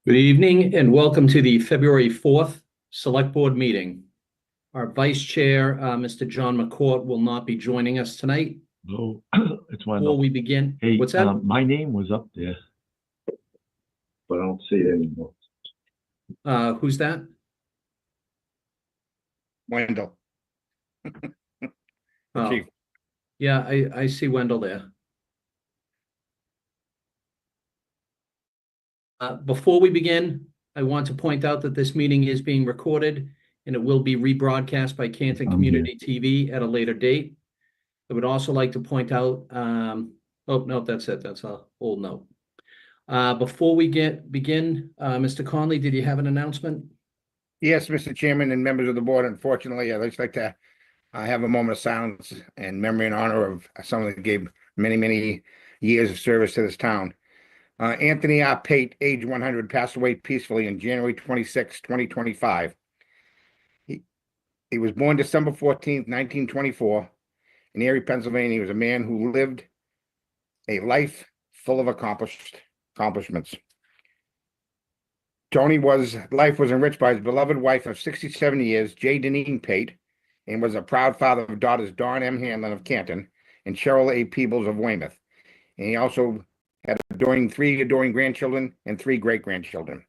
Good evening and welcome to the February 4th Select Board meeting. Our Vice Chair, Mr. John McCourt, will not be joining us tonight. No, it's Before Wendell. we begin, Hey, what's that? my name was up there, but I don't see it anymore. Who's that? Wendell. Oh, Chief. yeah, I see Wendell there. Before we begin, I want to point out that this meeting is being recorded and it will be rebroadcast by Canton Community TV at a later date. I would also like to point out, oh, no, that's it. That's an old note. Before we begin, Mr. Conley, did you have an announcement? Yes, Mr. Chairman and members of the board, unfortunately, I'd just like to have a moment of silence and memory and honor of someone that gave many, many years of service to this town. Anthony R. Pate, age 100, passed away peacefully on January 26, 2025. He was born December 14th, 1924 in Erie, Pennsylvania. He was a man who lived a life full of accomplishments. Tony's life was enriched by his beloved wife of 67 years, J. Deneen Pate, and was a proud father of daughters Dawn M. Hanlon of Canton and Cheryl A. Peebles of Weymouth. And he also had three adoring grandchildren and 3 great-grandchildren.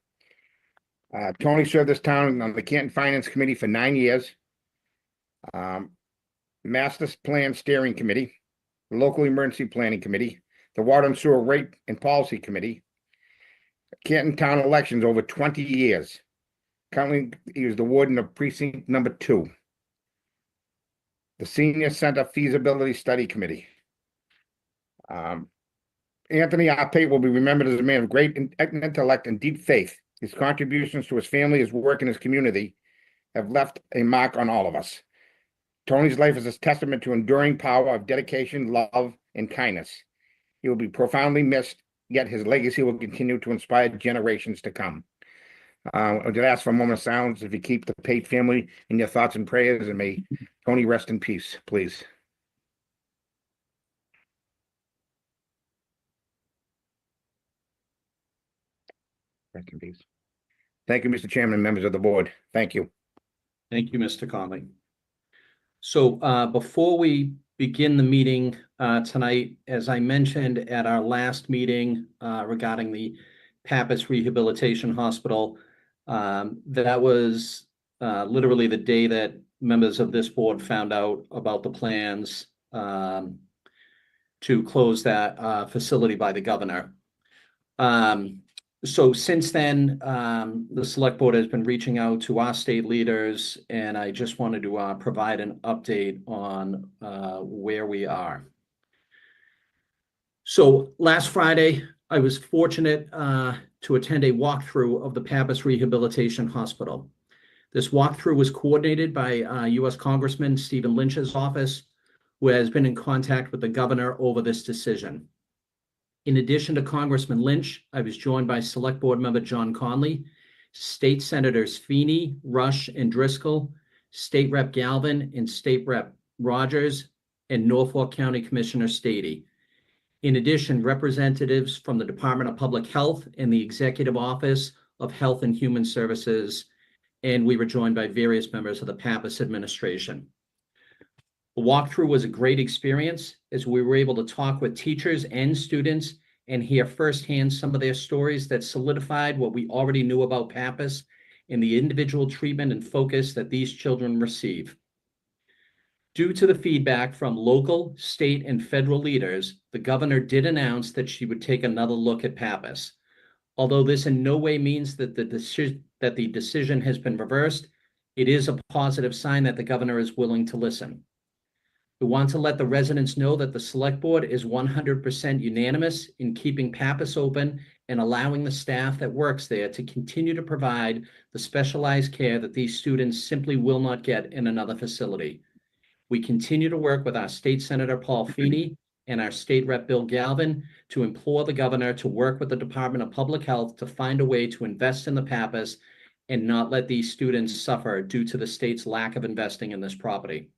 Tony served this town on the Canton Finance Committee for 9 years, Master Plan Steering Committee, the Local Emergency Planning Committee, the Water and Sewer Rate and Policy Committee, Canton Town Elections over 20 years. Currently, he was the warden of Precinct Number 2, the Senior Center Feasibility Study Committee. Anthony R. Pate will be remembered as a man of great intellect and deep faith. His contributions to his family, his work, and his community have left a mark on all of us. Tony's life is a testament to enduring power of dedication, love, and kindness. He will be profoundly missed, yet his legacy will continue to inspire generations to come. I would ask for a moment of silence if you keep the Pate family in your thoughts and prayers, and may Tony rest in peace, please. Rest in peace. Thank you, Mr. Chairman and members of the board. Thank you. Thank you, Mr. Conley. So before we begin the meeting tonight, as I mentioned at our last meeting regarding the Pappas Rehabilitation Hospital, that was literally the day that members of this board found out about the plans to close that facility by the governor. So since then, the select board has been reaching out to our state leaders, and I just wanted to provide an update on where we are. So last Friday, I was fortunate to attend a walkthrough of the Pappas Rehabilitation Hospital. This walkthrough was coordinated by U.S. Congressman Stephen Lynch's office, who has been in contact with the governor over this decision. In addition to Congressman Lynch, I was joined by Select Board Member John Conley, State Senators Feeney, Rush, and Driscoll, State Rep Galvin, and State Rep Rogers, and Norfolk County Commissioner Stady. In addition, representatives from the Department of Public Health and the Executive Office of Health and Human Services, and we were joined by various members of the Pappas administration. The walkthrough was a great experience as we were able to talk with teachers and students and hear firsthand some of their stories that solidified what we already knew about Pappas and the individual treatment and focus that these children receive. Due to the feedback from local, state, and federal leaders, the governor did announce that she would take another look at Pappas. Although this in no way means that the decision has been reversed, it is a positive sign that the governor is willing to listen. We want to let the residents know that the select board is 100% unanimous in keeping Pappas open and allowing the staff that works there to continue to provide the specialized care that these students simply will not get in another facility. We continue to work with our State Senator Paul Feeney and our State Rep Bill Galvin to implore the governor to work with the Department of Public Health to find a way to invest in the Pappas and not let these students suffer due to the state's lack of investing in this property.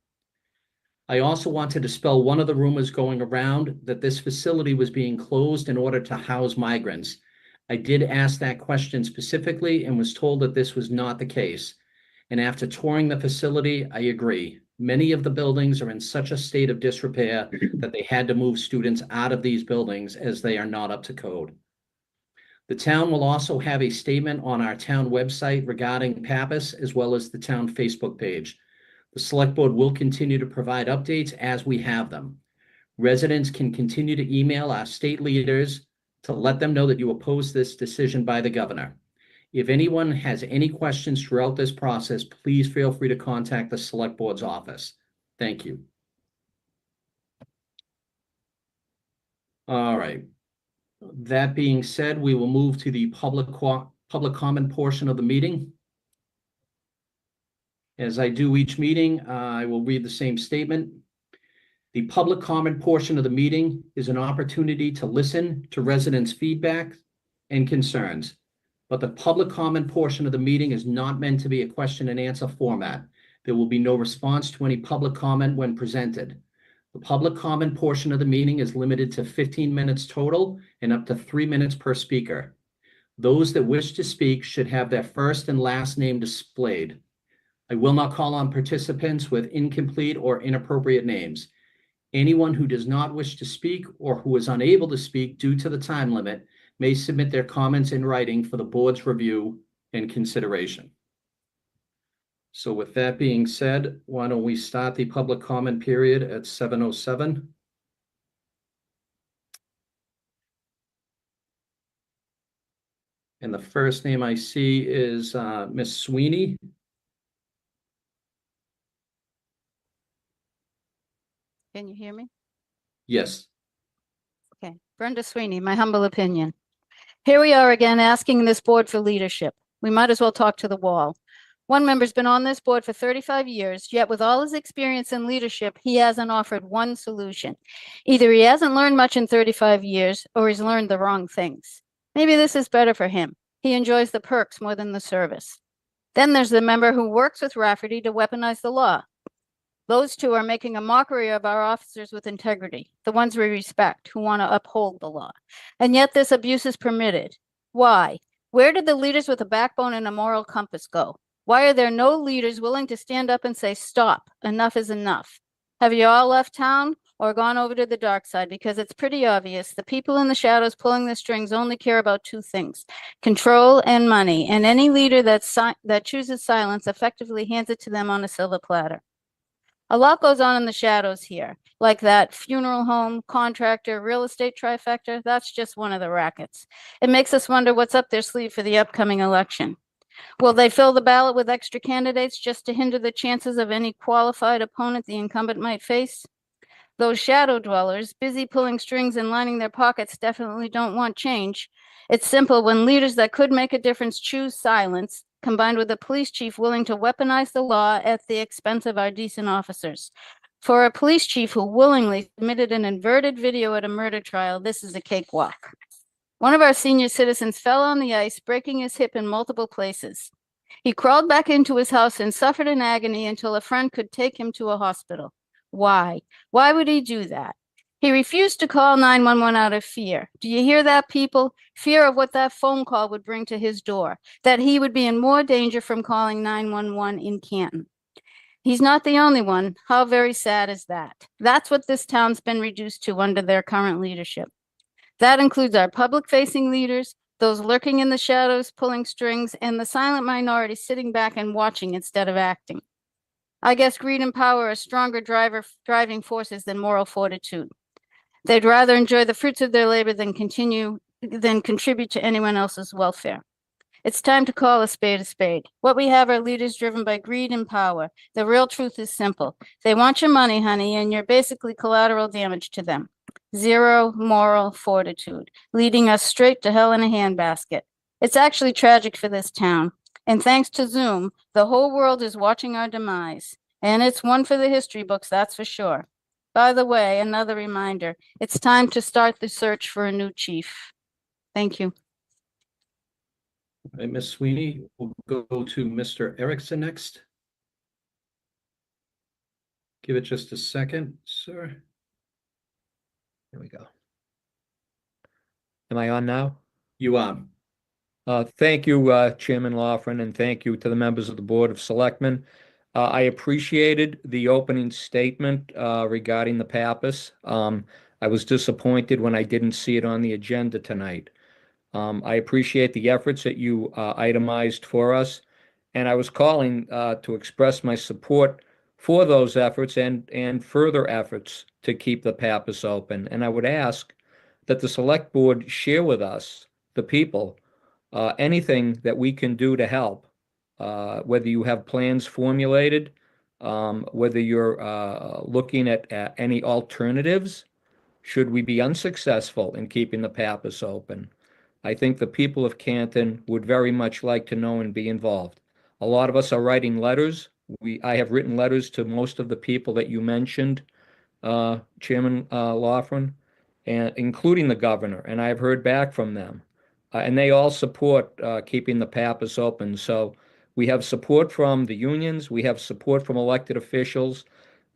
I also want to dispel one of the rumors going around that this facility was being closed in order to house migrants. I did ask that question specifically and was told that this was not the case. And after touring the facility, I agree. Many of the buildings are in such a state of disrepair that they had to move students out of these buildings as they are not up to code. The town will also have a statement on our town website regarding Pappas, as well as the town Facebook page. The select board will continue to provide updates as we have them. Residents can continue to email our state leaders to let them know that you oppose this decision by the governor. If anyone has any questions throughout this process, please feel free to contact the select board's office. Thank you. All right. That being said, we will move to the public comment portion of the meeting. As I do each meeting, I will read the same statement. The public comment portion of the meeting is an opportunity to listen to residents' feedback and concerns, but the public comment portion of the meeting is not meant to be a question and answer format. There will be no response to any public comment when presented. The public comment portion of the meeting is limited to 15 minutes total and up to 3 minutes per speaker. Those that wish to speak should have their first and last name displayed. I will not call on participants with incomplete or inappropriate names. Anyone who does not wish to speak or who is unable to speak due to the time limit may submit their comments in writing for the board's review and consideration. So with that being said, why don't we start the public comment period at 7:07. And the first name I see is Miss Sweeney. Can you hear me? Yes. Okay. Brenda Sweeney, my humble opinion. Here we are again asking this board for leadership. We might as well talk to the wall. One member's been on this board for 35 years, yet with all his experience in leadership, he hasn't offered one solution. Either he hasn't learned much in 35 years or he's learned the wrong things. Maybe this is better for him. He enjoys the perks more than the service. Then there's the member who works with Rafferty to weaponize the law. Those two are making a mockery of our officers with integrity, the ones we respect, who want to uphold the law. And yet this abuse is permitted. Why? Where did the leaders with a backbone and a moral compass go? Why are there no leaders willing to stand up and say, stop, enough is enough? Have you all left town or gone over to the dark side? Because it's pretty obvious the people in the shadows pulling the strings only care about two things, control and money. And any leader that chooses silence effectively hands it to them on a silver platter. A lot goes on in the shadows here, like that funeral home, contractor, real estate trifecta. That's just one of the rackets. It makes us wonder what's up their sleeve for the upcoming election. Will they fill the ballot with extra candidates just to hinder the chances of any qualified opponent the incumbent might face? Those shadow dwellers, busy pulling strings and lining their pockets, definitely don't want change. It's simple. When leaders that could make a difference choose silence, combined with a police chief willing to weaponize the law at the expense of our decent officers. For a police chief who willingly submitted an inverted video at a murder trial, this is a cakewalk. One of our senior citizens fell on the ice, breaking his hip in multiple places. He crawled back into his house and suffered in agony until a friend could take him to a hospital. Why? Why would he do that? He refused to call 911 out of fear. Do you hear that, people? Fear of what that phone call would bring to his door, that he would be in more danger from calling 911 in Canton. He's not the only one. How very sad is that? That's what this town's been reduced to under their current leadership. That includes our public-facing leaders, those lurking in the shadows, pulling strings, and the silent minority sitting back and watching instead of acting. I guess greed and power are stronger driving forces than moral fortitude. They'd rather enjoy the fruits of their labor than contribute to anyone else's welfare. It's time to call a spade a spade. What we have are leaders driven by greed and power. The real truth is simple. They want your money, honey, and you're basically collateral damage to them. Zero moral fortitude, leading us straight to hell in a handbasket. It's actually tragic for this town. And thanks to Zoom, the whole world is watching our demise. And it's one for the history books, that's for sure. By the way, another reminder, it's time to start the search for a new chief. Thank you. All right, Ms. Sweeney, we'll go to Mr. Erickson next. Give it just a second, sir. There we go. Am I on now? You are. Thank you, Chairman Lawfren, and thank you to the members of the Board of Selectmen. I appreciated the opening statement regarding the Pappas. I was disappointed when I didn't see it on the agenda tonight. I appreciate the efforts that you itemized for us, and I was calling to express my support for those efforts and further efforts to keep the Pappas open. And I would ask that the Select Board share with us, the people, anything that we can do to help, whether you have plans formulated, whether you're looking at any alternatives, should we be unsuccessful in keeping the Pappas open. I think the people of Canton would very much like to know and be involved. A lot of us are writing letters. I have written letters to most of the people that you mentioned, Chairman Lawfren, and including the governor, and I've heard back from them. And they all support keeping the Pappas open. So we have support from the unions, we have support from elected officials.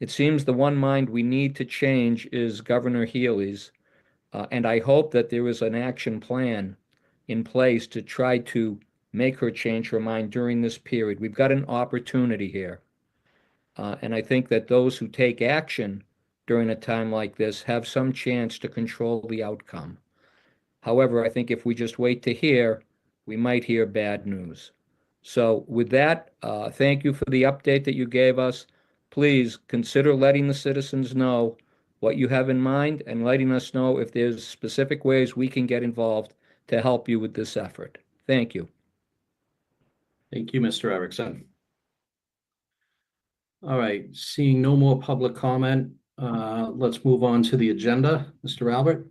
It seems the one mind we need to change is Governor Healy's. And I hope that there is an action plan in place to try to make her change her mind during this period. We've got an opportunity here. And I think that those who take action during a time like this have some chance to control the outcome. However, I think if we just wait to hear, we might hear bad news. So with that, thank you for the update that you gave us. Please consider letting the citizens know what you have in mind and letting us know if there's specific ways we can get involved to help you with this effort. Thank you. Thank you, Mr. Erickson. All right, seeing no more public comment, let's move on to the agenda. Mr. Albert?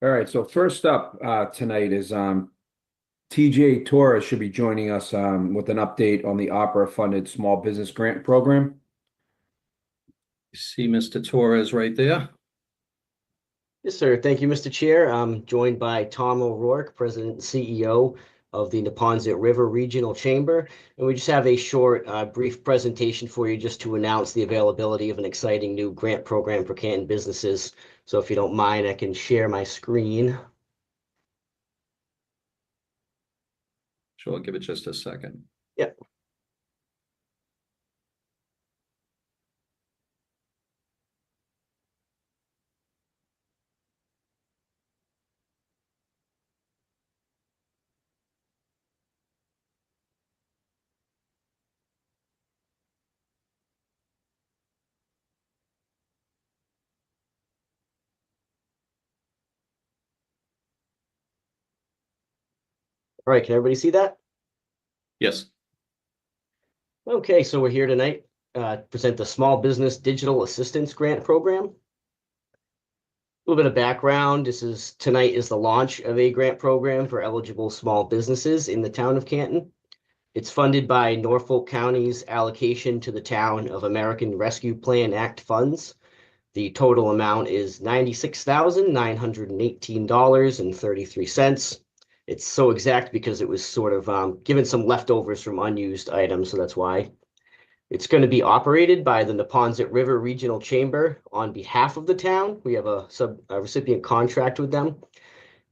All right, so first up tonight is TJ Torres should be joining us with an update on the opera-funded small business grant program. See Mr. Torres right there. Yes, sir. Thank you, Mr. Chair. I'm joined by Tom O'Rourke, President and CEO of the Neponset River Regional Chamber. And we just have a short, brief presentation for you just to announce the availability of an exciting new grant program for Canton businesses. So if you don't mind, I can share my screen. Sure, give it just a second. Yep. All right, can everybody see that? Yes. Okay, so we're here tonight to present the Small Business Digital Assistance Grant Program. A little bit of background. Tonight is the launch of a grant program for eligible small businesses in the town of Canton. It's funded by Norfolk County's allocation to the town of American Rescue Plan Act funds. The total amount is $96,918.33. It's so exact because it was sort of given some leftovers from unused items, so that's why. It's going to be operated by the Neponset River Regional Chamber on behalf of the town. We have a recipient contract with them.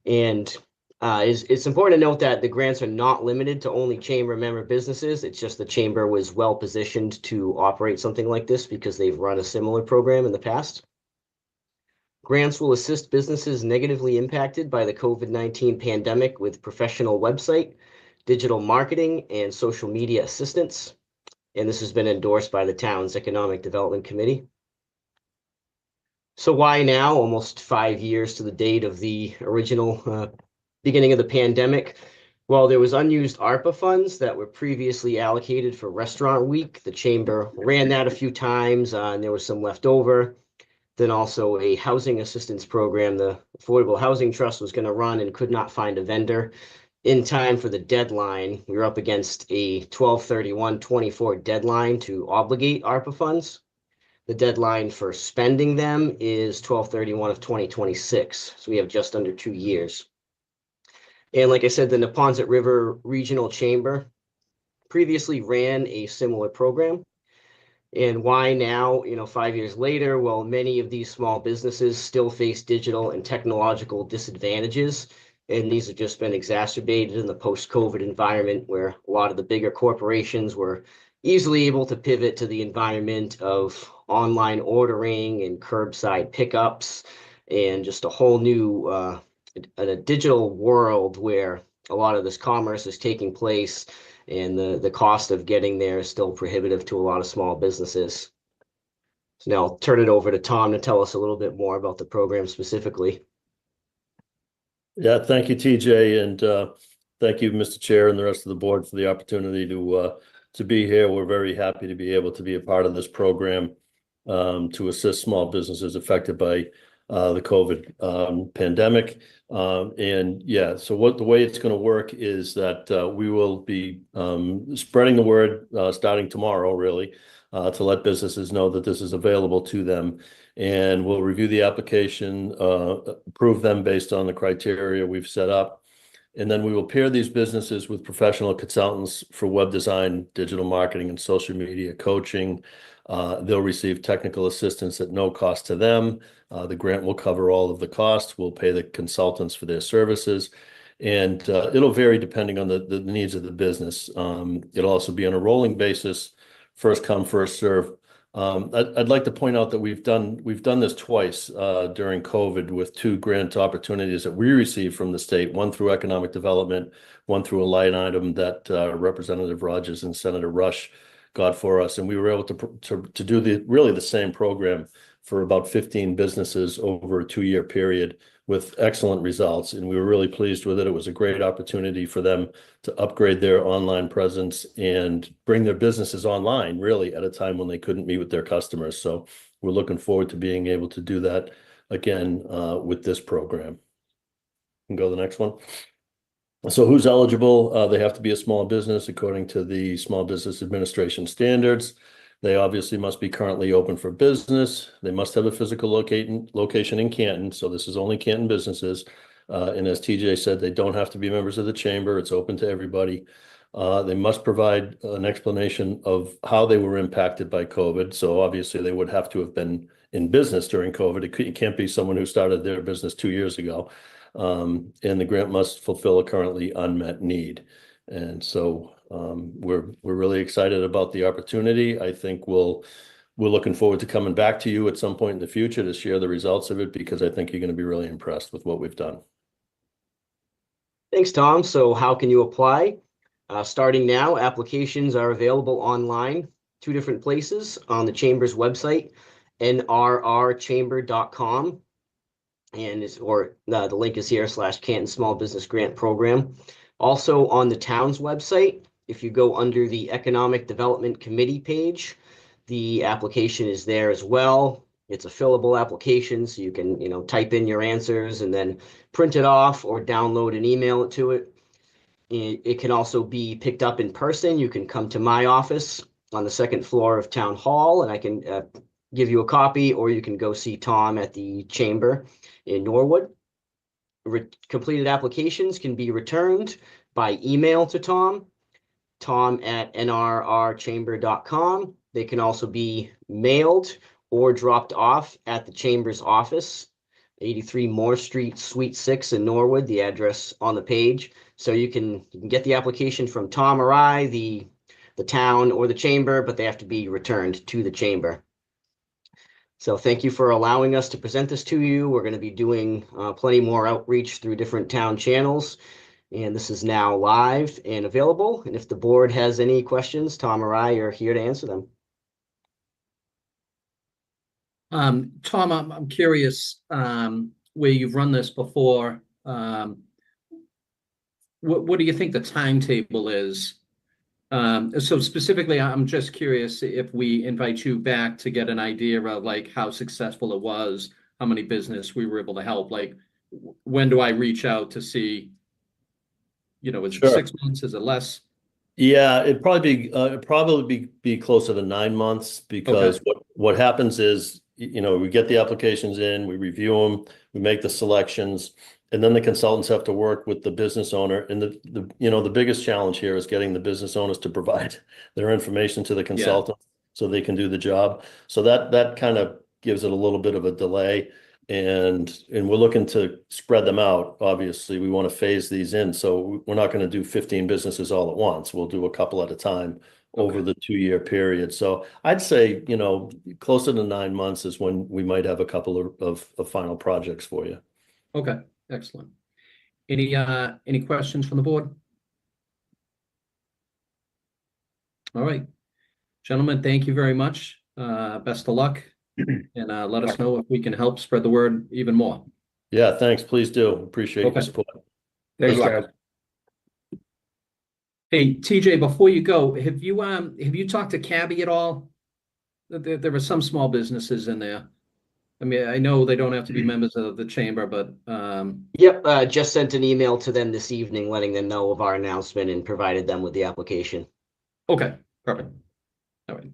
And it's important to note that the grants are not limited to only chamber member businesses. It's just the chamber was well positioned to operate something like this because they've run a similar program in the past. Grants will assist businesses negatively impacted by the COVID-19 pandemic with professional website, digital marketing, and social media assistance. And this has been endorsed by the town's Economic Development Committee. So why now, almost 5 years to the date of the original beginning of the pandemic? Well, there was unused ARPA funds that were previously allocated for Restaurant Week. The chamber ran that a few times and there was some left over. Then also a housing assistance program. The Affordable Housing Trust was going to run and could not find a vendor in time for the deadline. We were up against a 12/31/24 deadline to obligate ARPA funds. The deadline for spending them is 12/31 of 2026. So we have just under 2 years. And like I said, the Neponset River Regional Chamber previously ran a similar program. And why now, 5 years later? Well, many of these small businesses still face digital and technological disadvantages. And these have just been exacerbated in the post-COVID environment, where a lot of the bigger corporations were easily able to pivot to the environment of online ordering and curbside pickups, and just a whole new a digital world where a lot of this commerce is taking place, and the cost of getting there is still prohibitive to a lot of small businesses. So now I'll turn it over to Tom to tell us a little bit more about the program specifically. Yeah, thank you, TJ, and thank you, Mr. Chair, and the rest of the board for the opportunity to be here. We're very happy to be able to be a part of this program to assist small businesses affected by the COVID pandemic. And yeah, so the way it's going to work is that we will be spreading the word starting tomorrow, really, to let businesses know that this is available to them. And we'll review the application, approve them based on the criteria we've set up. And then we will pair these businesses with professional consultants for web design, digital marketing, and social media coaching. They'll receive technical assistance at no cost to them. The grant will cover all of the costs. We'll pay the consultants for their services. And it'll vary depending on the needs of the business. It'll also be on a rolling basis, first come, first serve. I'd like to point out that we've done this twice during COVID with 2 grant opportunities that we received from the state, one through economic development, one through a line item that Representative Rogers and Senator Rush got for us. And we were able to do really the same program for about 15 businesses over a 2-year period with excellent results. And we were really pleased with it. It was a great opportunity for them to upgrade their online presence and bring their businesses online, really, at a time when they couldn't meet with their customers. So we're looking forward to being able to do that again with this program. You can go to the next one. So who's eligible? They have to be a small business according to the Small Business Administration standards. They obviously must be currently open for business. They must have a physical location in Canton. So this is only Canton businesses. And as TJ said, they don't have to be members of the chamber. It's open to everybody. They must provide an explanation of how they were impacted by COVID. So obviously they would have to have been in business during COVID. It can't be someone who started their business 2 years ago. And the grant must fulfill a currently unmet need. And so we're really excited about the opportunity. I think we're looking forward to coming back to you at some point in the future to share the results of it, because I think you're going to be really impressed with what we've done. Thanks, Tom. So how can you apply? Starting now, applications are available online, 2 different places: on the Chamber's website, nrrchamber.com. And the link is here, /Canton Small Business Grant Program. Also on the town's website, if you go under the Economic Development Committee page, the application is there as well. It's a fillable application, so you can, type in your answers and then print it off or download and email it to it. It can also be picked up in person. You can come to my office on the 2nd floor of Town Hall, and I can give you a copy, or you can go see Tom at the chamber in Norwood. Completed applications can be returned by email to Tom at nrrchamber.com. They can also be mailed or dropped off at the chamber's office, 83 Moore Street, Suite 6 in Norwood, the address on the page. So you can get the application from Tom or I, the town or the chamber, but they have to be returned to the chamber. So thank you for allowing us to present this to you. We're going to be doing plenty more outreach through different town channels. And this is now live and available. And if the board has any questions, Tom or I are here to answer them. Tom, I'm curious, where you've run this before, what do you think the timetable is? So specifically, I'm just curious if we invite you back to get an idea of like how successful it was, how many business we were able to help. Like, when do I reach out to see, is Sure. it 6 months? Is it less? Yeah, it'd probably be closer to 9 months, because Okay. what happens is, we get the applications in, we review them, we make the selections, and then the consultants have to work with the business owner. And the biggest challenge here is getting the business owners to provide their information to the consultant. so they can do the job. So that kind of gives it a little bit of a delay. And we're looking to spread them out. Obviously, we want to phase these in. So we're not going to do 15 businesses all at once. We'll do a couple at a time over the 2-year period. So I'd say, closer to 9 months is when we might have a couple of final projects for you. Okay, excellent. Any questions from the board? All right, gentlemen, thank you very much. Best of luck. And let us know if we can help spread the word even more. Yeah, thanks. Please do. Appreciate your support. Thanks, Good luck. guys. Hey, TJ, before you go, have you talked to Cabby at all? There were some small businesses in there. I mean, I know they don't have to be members of the chamber, but Yep, just sent an email to them this evening, letting them know of our announcement and provided them with the application. okay, perfect. All right.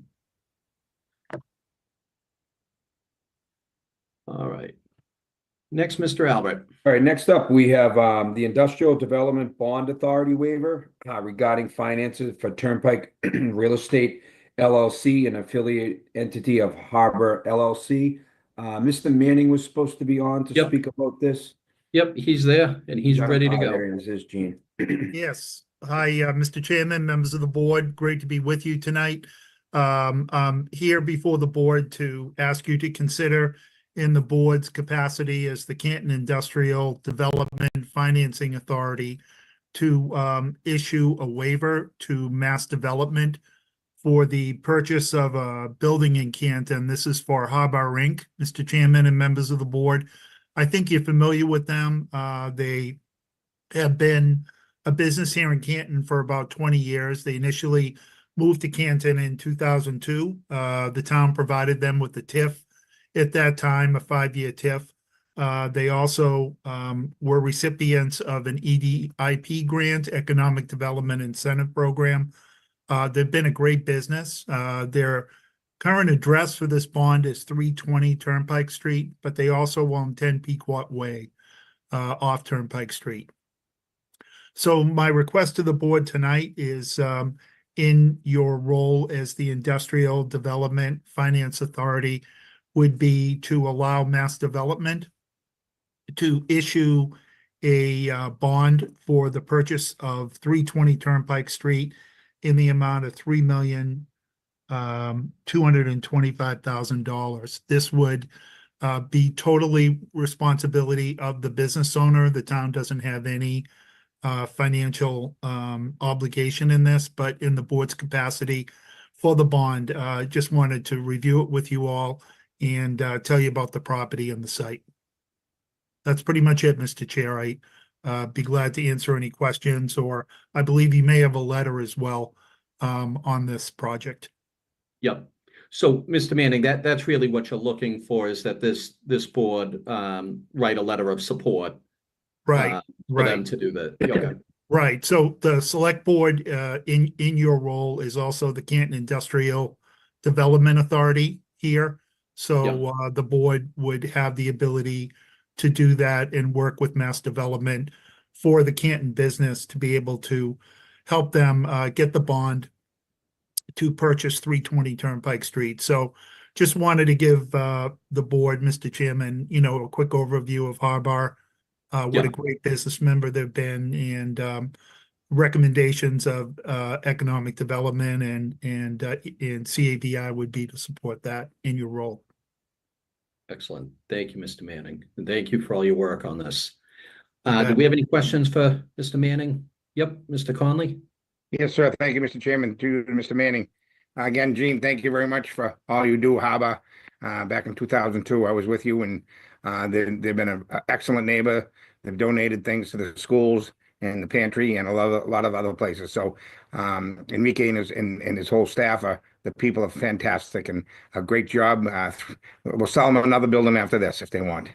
All right. Next, Mr. Albert. All right, next up, we have the Industrial Development Bond Authority waiver regarding finances for Turnpike Real Estate LLC, an affiliate entity of Harbor LLC. Mr. Manning was supposed to be on to Yep. speak about this. Yep, he's there and he's ready to go. There is Gene. Yes. Hi, Mr. Chairman, members of the board. Great to be with you tonight. I'm here before the board to ask you to consider in the board's capacity as the Canton Industrial Development Financing Authority to issue a waiver to Mass Development for the purchase of a building in Canton. This is for Harbor Inc., Mr. Chairman and members of the board. I think you're familiar with them. They have been a business here in Canton for about 20 years. They initially moved to Canton in 2002. The town provided them with the TIF at that time, a 5-year TIF. They also were recipients of an EDIP grant, Economic Development Incentive Program. They've been a great business. Their current address for this bond is 320 Turnpike Street, but they also own 10 Pequot Way off Turnpike Street. So my request to the board tonight is in your role as the Industrial Development Finance Authority would be to allow Mass Development to issue a bond for the purchase of 320 Turnpike Street in the amount of $3,225,000. This would be totally responsibility of the business owner. The town doesn't have any financial obligation in this, but in the board's capacity for the bond, just wanted to review it with you all and tell you about the property and the site. That's pretty much it, Mr. Chair. I'd be glad to answer any questions, or I believe you may have a letter as well on this project. Yep. So, Mr. Manning, that's really what you're looking for, is that this board write a letter of support. Right, For them right, to do that. Okay. right. So the select board in your role is also the Canton Industrial Development Authority here. So the board would have the ability to do that and work with Mass Development for the Canton business to be able to help them get the bond to purchase 320 Turnpike Street. So just wanted to give the board, Mr. Chairman, a quick overview of Harbor, what a great business member they've been, and recommendations of economic development and CAVI would be to support that in your role. Excellent. Thank you, Mr. Manning. And thank you for all your work on this. Do we have any questions for Mr. Manning? Yep, Mr. Conley? Yes, sir. Thank you, Mr. Chairman. To Mr. Manning. Again, Gene, thank you very much for all you do, Harbor. Back in 2002, I was with you, and they've been an excellent neighbor. They've donated things to the schools and the pantry and a lot of other places. So Enrique and his whole staff the people are fantastic and a great job. We'll sell them another building after this if they want.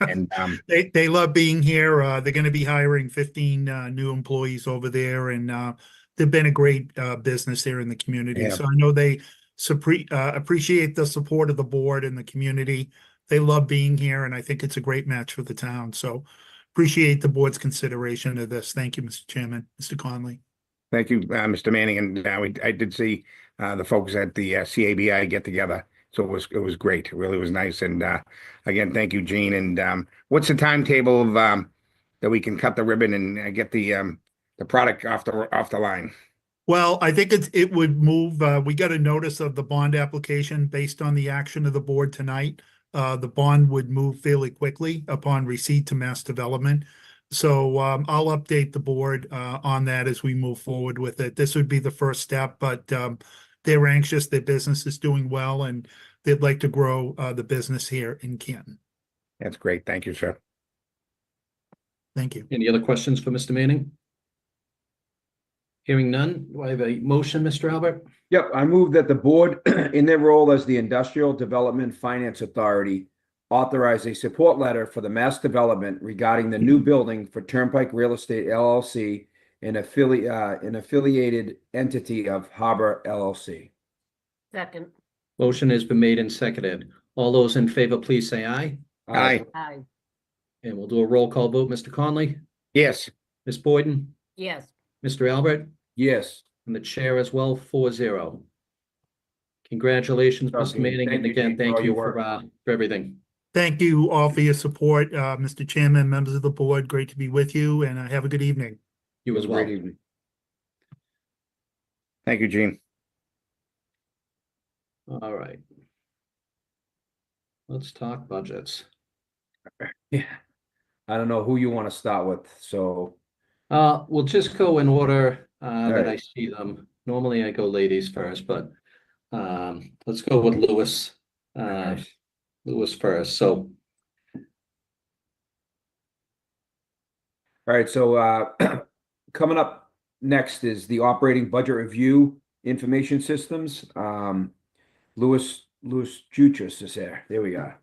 And they love being here. They're going to be hiring 15 new employees over there, and they've been a great business there in the community. Yeah. So I know they appreciate the support of the board and the community. They love being here, and I think it's a great match for the town. So appreciate the board's consideration of this. Thank you, Mr. Chairman. Mr. Conley. thank you, Mr. Manning. And I did see the folks at the CABI get together. So it was great. It really was nice. And again, thank you, Gene. And what's the timetable of that we can cut the ribbon and get the product off the line? Well, I think it would move. We got a notice of the bond application based on the action of the board tonight. The bond would move fairly quickly upon receipt to Mass Development. So I'll update the board on that as we move forward with it. This would be the first step, but they're anxious. Their business is doing well, and they'd like to grow the business here in Canton. That's great. Thank you, sir. Thank you. Any other questions for Mr. Manning? Hearing none, do I have a motion, Mr. Albert? Yep, I move that the board, in their role as the Industrial Development Finance Authority, authorize a support letter for the Mass Development regarding the new building for Turnpike Real Estate LLC, an affiliated entity of Harbor LLC. Second. Motion has been made and seconded. All those in favor, please say aye. Aye. Aye. And we'll do a roll call vote. Mr. Conley, Yes. Ms. Boyden, Yes. Mr. Albert, Yes. and the chair as well, 4-0. Congratulations, Mr. Okay, Manning, thank and you, again, Gene, for thank all you your for everything. Thank you all for your support, Mr. Chairman, members of the board. Great to be with you, and have a good evening. You as well. Great evening. Thank you, Gene. All right. Let's talk budgets. Yeah. I don't know who you want to start with, so. We'll just go in order that right. I see them. Normally I go ladies first, but let's go with Lewis. Lewis first. So All right, so coming up next is the operating budget review information systems. Louis Jutras is there. There we go.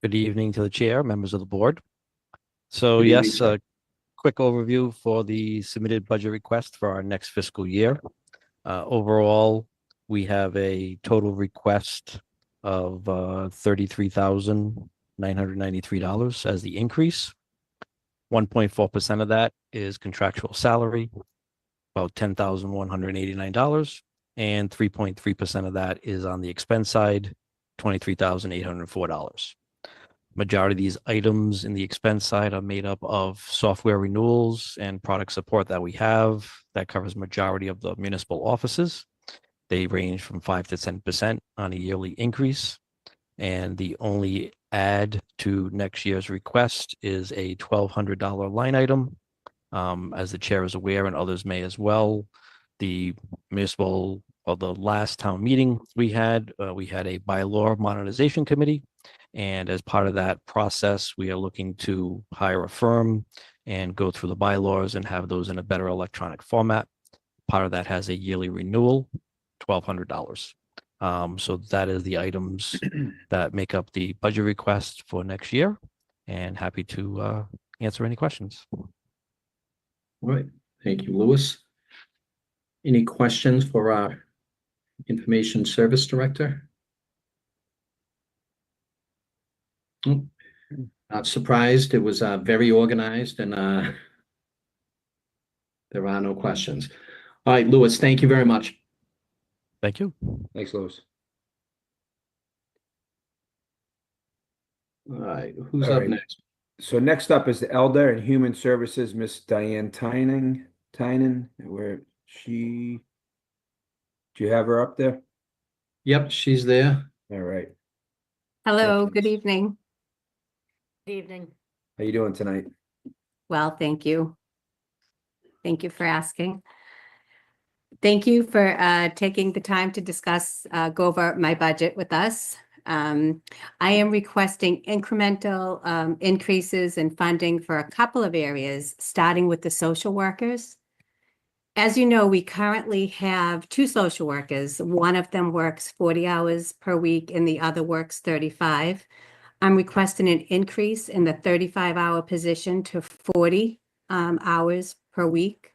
Good evening to the chair, members of the board. So Good evening, yes, sir. a quick overview for the submitted budget request for our next fiscal year. Overall, we have a total request of $33,993 as the increase. 1.4% of that is contractual salary, about $10,189, and 3.3% of that is on the expense side, $23,804. Majority of these items in the expense side are made up of software renewals and product support that we have that covers majority of the municipal offices. They range from 5 to 10% on a yearly increase. And the only add to next year's request is a $1,200 line item. As the chair is aware, and others may as well, the municipal, or the last town meeting we had a bylaw modernization committee. And as part of that process, we are looking to hire a firm and go through the bylaws and have those in a better electronic format. Part of that has a yearly renewal, $1,200. So that is the items that make up the budget request for next year, and happy to answer any questions. All right. Thank you, Lewis. Any questions for our Information Service Director? Oh, not surprised. It was very organized, and there are no questions. All right, Lewis, thank you very much. Thank you. Thanks, Louis. All right, who's All up right. next? So next up is the Elder and Human Services, Miss Diane Tynan, where she, do you have her up there? Yep, she's there. All right. Hello, Okay. good evening. Good evening. How you doing tonight? Well, thank you. Thank you for asking. Thank you for taking the time to discuss, go over my budget with us. I am requesting incremental increases in funding for a couple of areas, starting with the social workers. As you know, we currently have 2 social workers. One of them works 40 hours per week and the other works 35. I'm requesting an increase in the 35-hour position to 40 hours per week.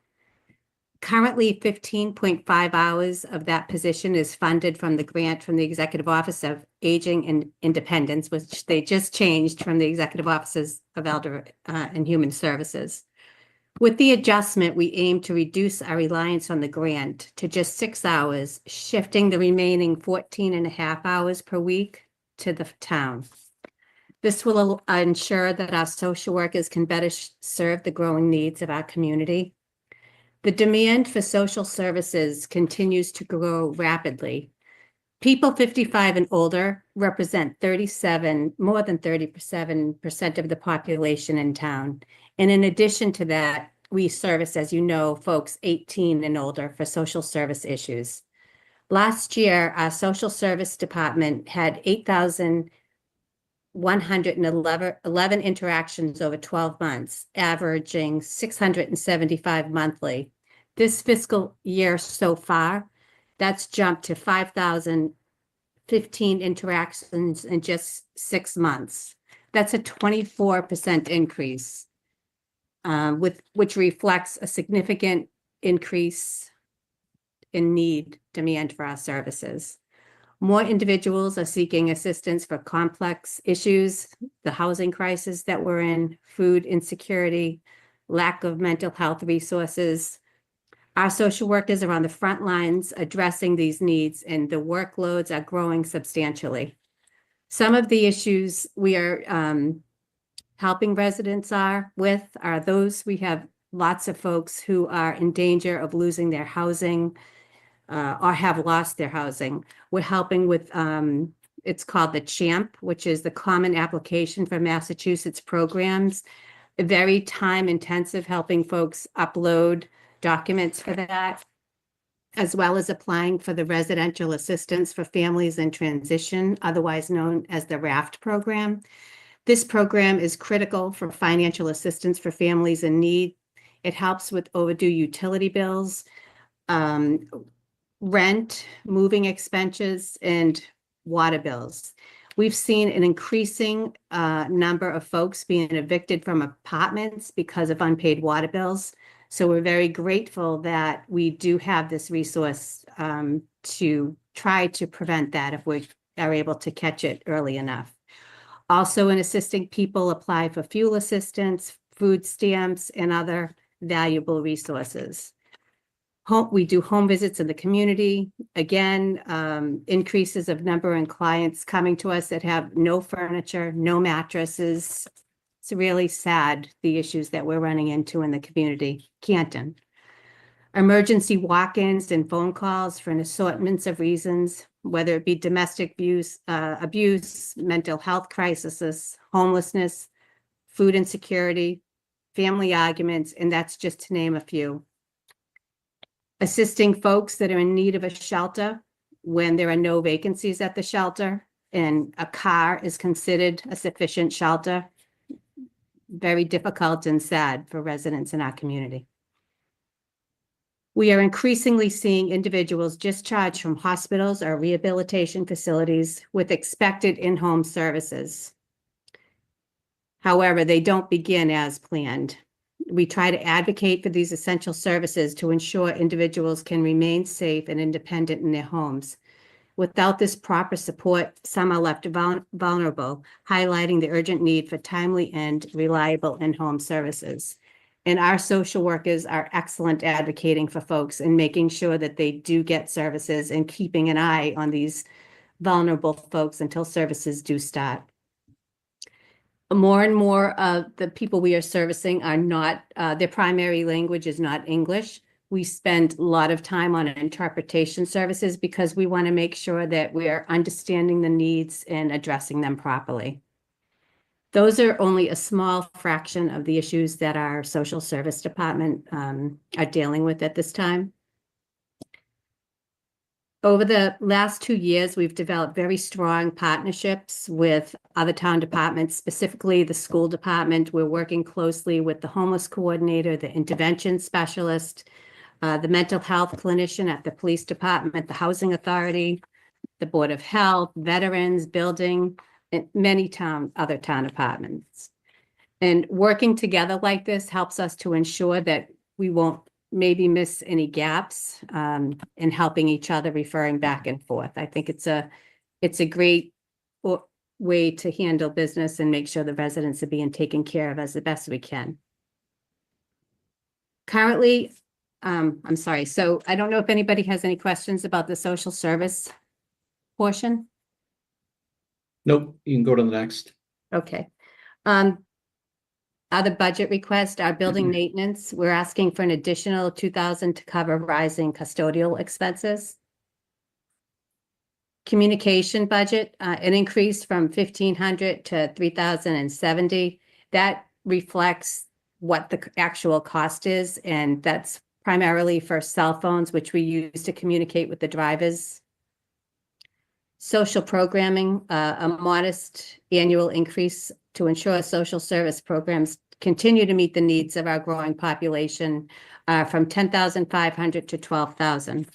Currently, 15.5 hours of that position is funded from the grant from the Executive Office of Aging and Independence, which they just changed from the Executive Offices of Elder and Human Services. With the adjustment, we aim to reduce our reliance on the grant to just 6 hours, shifting the remaining 14 and a half hours per week to the town. This will ensure that our social workers can better serve the growing needs of our community. The demand for social services continues to grow rapidly. People 55 and older represent more than 37% of the population in town. And in addition to that, we service, as you know, folks 18 and older for social service issues. Last year, our social service department had 8,111 interactions over 12 months, averaging 675 monthly. This fiscal year so far, that's jumped to 5,015 interactions in just 6 months. That's a 24% increase, which reflects a significant increase in demand for our services. More individuals are seeking assistance for complex issues, the housing crisis that we're in, food insecurity, lack of mental health resources. Our social workers are on the front lines addressing these needs, and the workloads are growing substantially. Some of the issues we are helping residents with are those we have lots of folks who are in danger of losing their housing or have lost their housing. We're helping with, it's called the CHAMP, which is the Common Application for Massachusetts Programs. Very time intensive, helping folks upload documents for that, as well as applying for the Residential Assistance for Families in Transition, otherwise known as the RAFT program. This program is critical for financial assistance for families in need. It helps with overdue utility bills, rent, moving expenses, and water bills. We've seen an increasing number of folks being evicted from apartments because of unpaid water bills. So we're very grateful that we do have this resource to try to prevent that if we are able to catch it early enough. Also in assisting people apply for fuel assistance, food stamps, and other valuable resources. We do home visits in the community. Again, increases of number of clients coming to us that have no furniture, no mattresses. It's really sad, the issues that we're running into in the community. Canton. Emergency walk-ins and phone calls for an assortment of reasons, whether it be domestic abuse, mental health crises, homelessness, food insecurity, family arguments, and that's just to name a few. Assisting folks that are in need of a shelter when there are no vacancies at the shelter and a car is considered a sufficient shelter. Very difficult and sad for residents in our community. We are increasingly seeing individuals discharged from hospitals or rehabilitation facilities with expected in-home services. However, they don't begin as planned. We try to advocate for these essential services to ensure individuals can remain safe and independent in their homes. Without this proper support, some are left vulnerable, highlighting the urgent need for timely and reliable in-home services. And our social workers are excellent advocating for folks and making sure that they do get services and keeping an eye on these vulnerable folks until services do start. More and more of the people we are servicing are not, their primary language is not English. We spend a lot of time on interpretation services because we want to make sure that we are understanding the needs and addressing them properly. Those are only a small fraction of the issues that our social service department are dealing with at this time. Over the last 2 years, we've developed very strong partnerships with other town departments, specifically the school department. We're working closely with the homeless coordinator, the intervention specialist, the mental health clinician at the police department, the housing authority, the Board of Health, veterans, building, and many other town departments. And working together like this helps us to ensure that we won't maybe miss any gaps in helping each other, referring back and forth. I think it's a great way to handle business and make sure the residents are being taken care of as the best we can. Currently, I'm sorry, so I don't know if anybody has any questions about the social service portion? Nope, you can go to the next. Okay. Other budget request, our building maintenance, we're asking for an additional 2,000 to cover rising custodial expenses. Communication budget, an increase from 1,500 to 3,070. That reflects what the actual cost is, and that's primarily for cell phones, which we use to communicate with the drivers. Social programming, a modest annual increase to ensure social service programs continue to meet the needs of our growing population, from 10,500 to 12,000.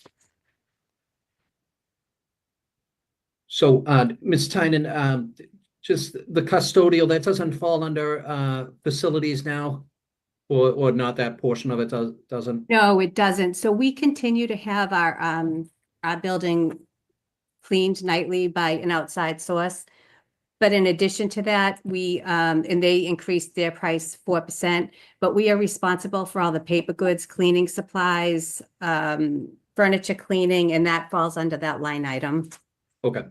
So, Ms. Tynan, just the custodial, that doesn't fall under facilities now? Or not that portion of it doesn't? No, it doesn't. So we continue to have our building cleaned nightly by an outside source. But in addition to that, we, and they increased their price 4%, but we are responsible for all the paper goods, cleaning supplies, furniture cleaning, and that falls under that line item. Okay.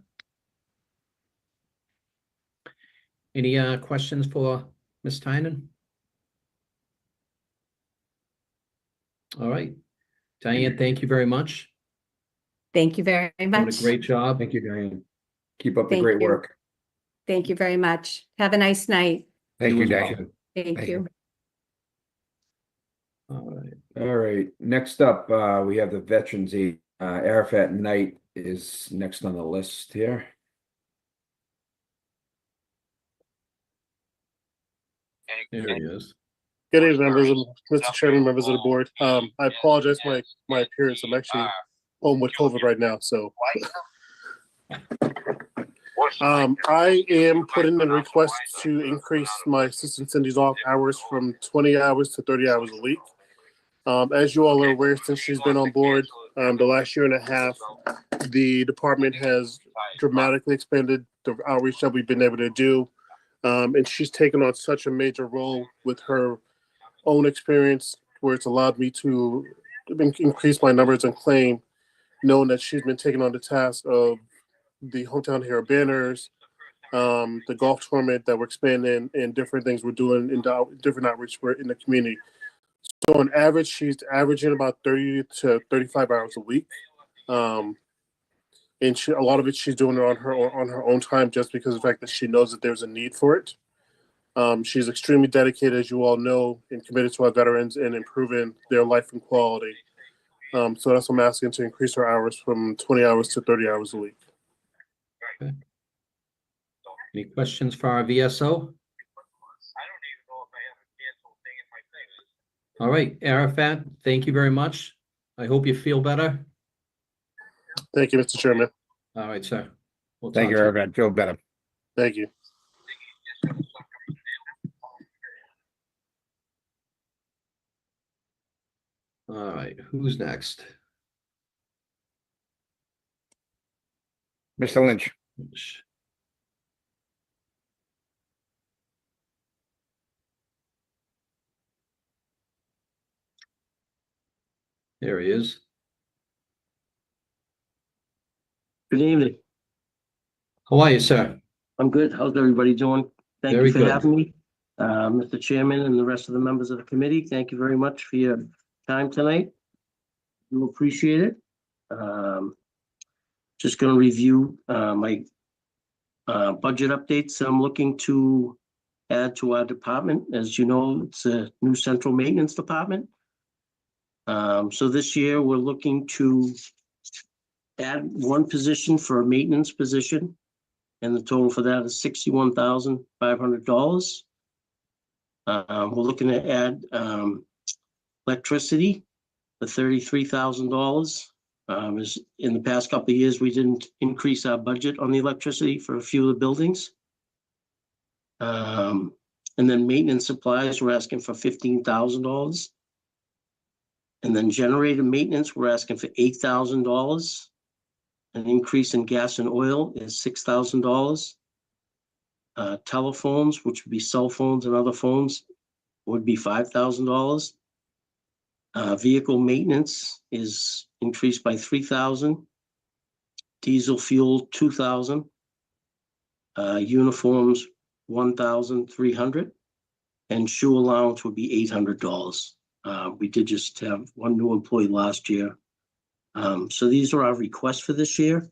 Any questions for Ms. Tynan? All right. Diane, thank you very much. Thank you very Doing much. a great job. Thank you, Diane. Keep up the Thank great you. work. Thank you very much. Have a nice night. Thank You you, as well. Diane. Thank Thank you. All right. All right, next up, we have the Veterans Aid. Arafat Knight is next on the list here. There he is. Good evening, members of Mr. Chairman, members of the board. I apologize for my appearance. I'm actually home with COVID right now, so. I am putting in a request to increase my assistant Cindy's off hours from 20 hours to 30 hours a week. As you all are aware, since she's been on board, the last year and a half, the department has dramatically expanded the outreach that we've been able to do. And she's taken on such a major role with her own experience, where it's allowed me to increase my numbers and claim, knowing that she's been taking on the task of the Hometown Hero banners, the golf tournament that we're expanding, and different things we're doing in the different outreach in the community. So on average, she's averaging about 30 to 35 hours a week. And a lot of it she's doing it on her own time, just because of the fact that she knows that there's a need for it. She's extremely dedicated, as you all know, and committed to our veterans and improving their life and quality. So that's what I'm asking, to increase her hours from 20 hours to 30 hours a week. Okay. Any questions for our VSO? All right, Arafat, thank you very much. I hope you feel better. Thank you, Mr. Chairman. All right, sir. We'll Thank talk you, to Irvin. Feel better. Thank you. All right, who's next? Mr. Lynch. There he is. Good evening. How are you, sir? I'm good. How's everybody doing? Thank Very you for good. having me. Mr. Chairman and the rest of the members of the committee, thank you very much for your time tonight. We appreciate it. Just going to review my budget updates I'm looking to add to our department. As you know, it's a new central maintenance department. So this year we're looking to add one position for a maintenance position, and the total for that is $61,500. We're looking to add electricity for $33,000. As in the past couple of years, we didn't increase our budget on the electricity for a few of the buildings. And then maintenance supplies, we're asking for $15,000. And then generator maintenance, we're asking for $8,000. An increase in gas and oil is $6,000. Telephones, which would be cell phones and other phones, would be $5,000. Vehicle maintenance is increased by 3,000. Diesel fuel, 2,000. Uniforms, 1,300. And shoe allowance would be $800. We did just have one new employee last year. So these are our requests for this year.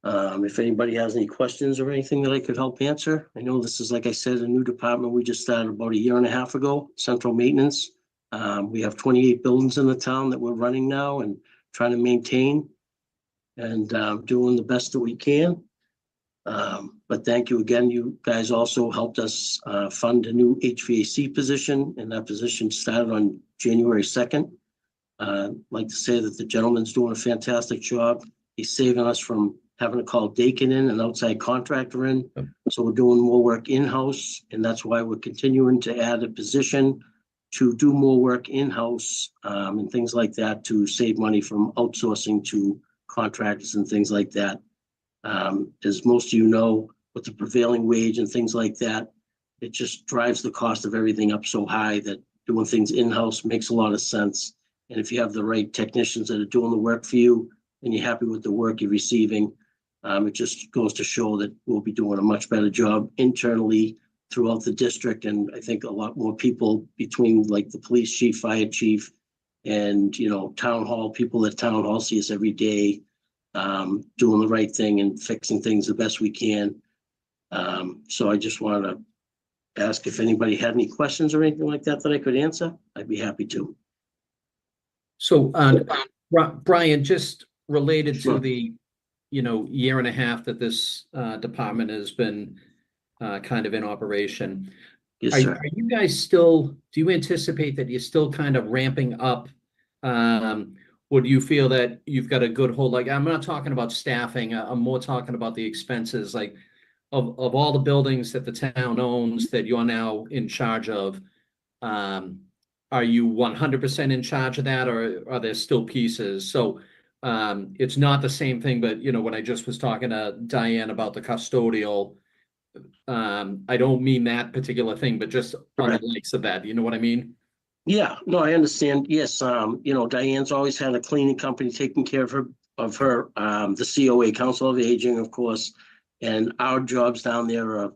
If anybody has any questions or anything that I could help answer, I know this is, like I said, a new department we just started about 1.5 years ago, central maintenance. We have 28 buildings in the town that we're running now and trying to maintain and doing the best that we can. But thank you again. You guys also helped us fund a new HVAC position, and that position started on January 2nd. I'd like to say that the gentleman's doing a fantastic job. He's saving us from having to call Dakin in, an outside contractor in. So we're doing more work in-house, and that's why we're continuing to add a position to do more work in-house and things like that to save money from outsourcing to contractors and things like that. As most of you know, with the prevailing wage and things like that, it just drives the cost of everything up so high that doing things in-house makes a lot of sense. And if you have the right technicians that are doing the work for you and you're happy with the work you're receiving, it just goes to show that we'll be doing a much better job internally throughout the district. And I think a lot more people between like the police chief, fire chief, and, you know, town hall, people at town hall see us every day, doing the right thing and fixing things the best we can. So I just wanted to ask if anybody had any questions or anything like that that I could answer. I'd be happy to. So, Brian, just related Sure. to the, 1.5 years that this department has been kind of in operation. Yes, Are sir. you guys still, do you anticipate that you're still kind of ramping up? Or do you feel that you've got a good hold? Like, I'm not talking about staffing, I'm more talking about the expenses, like of all the buildings that the town owns that you're now in charge of. Are you 100% in charge of that, or are there still pieces? So it's not the same thing, but when I just was talking to Diane about the custodial, I don't mean that particular thing, but just on the likes of that, you know what I mean? Yeah, no, I understand. Yes, Diane's always had a cleaning company taking care of her, the COA, Council of Aging, of course. And our jobs down there are,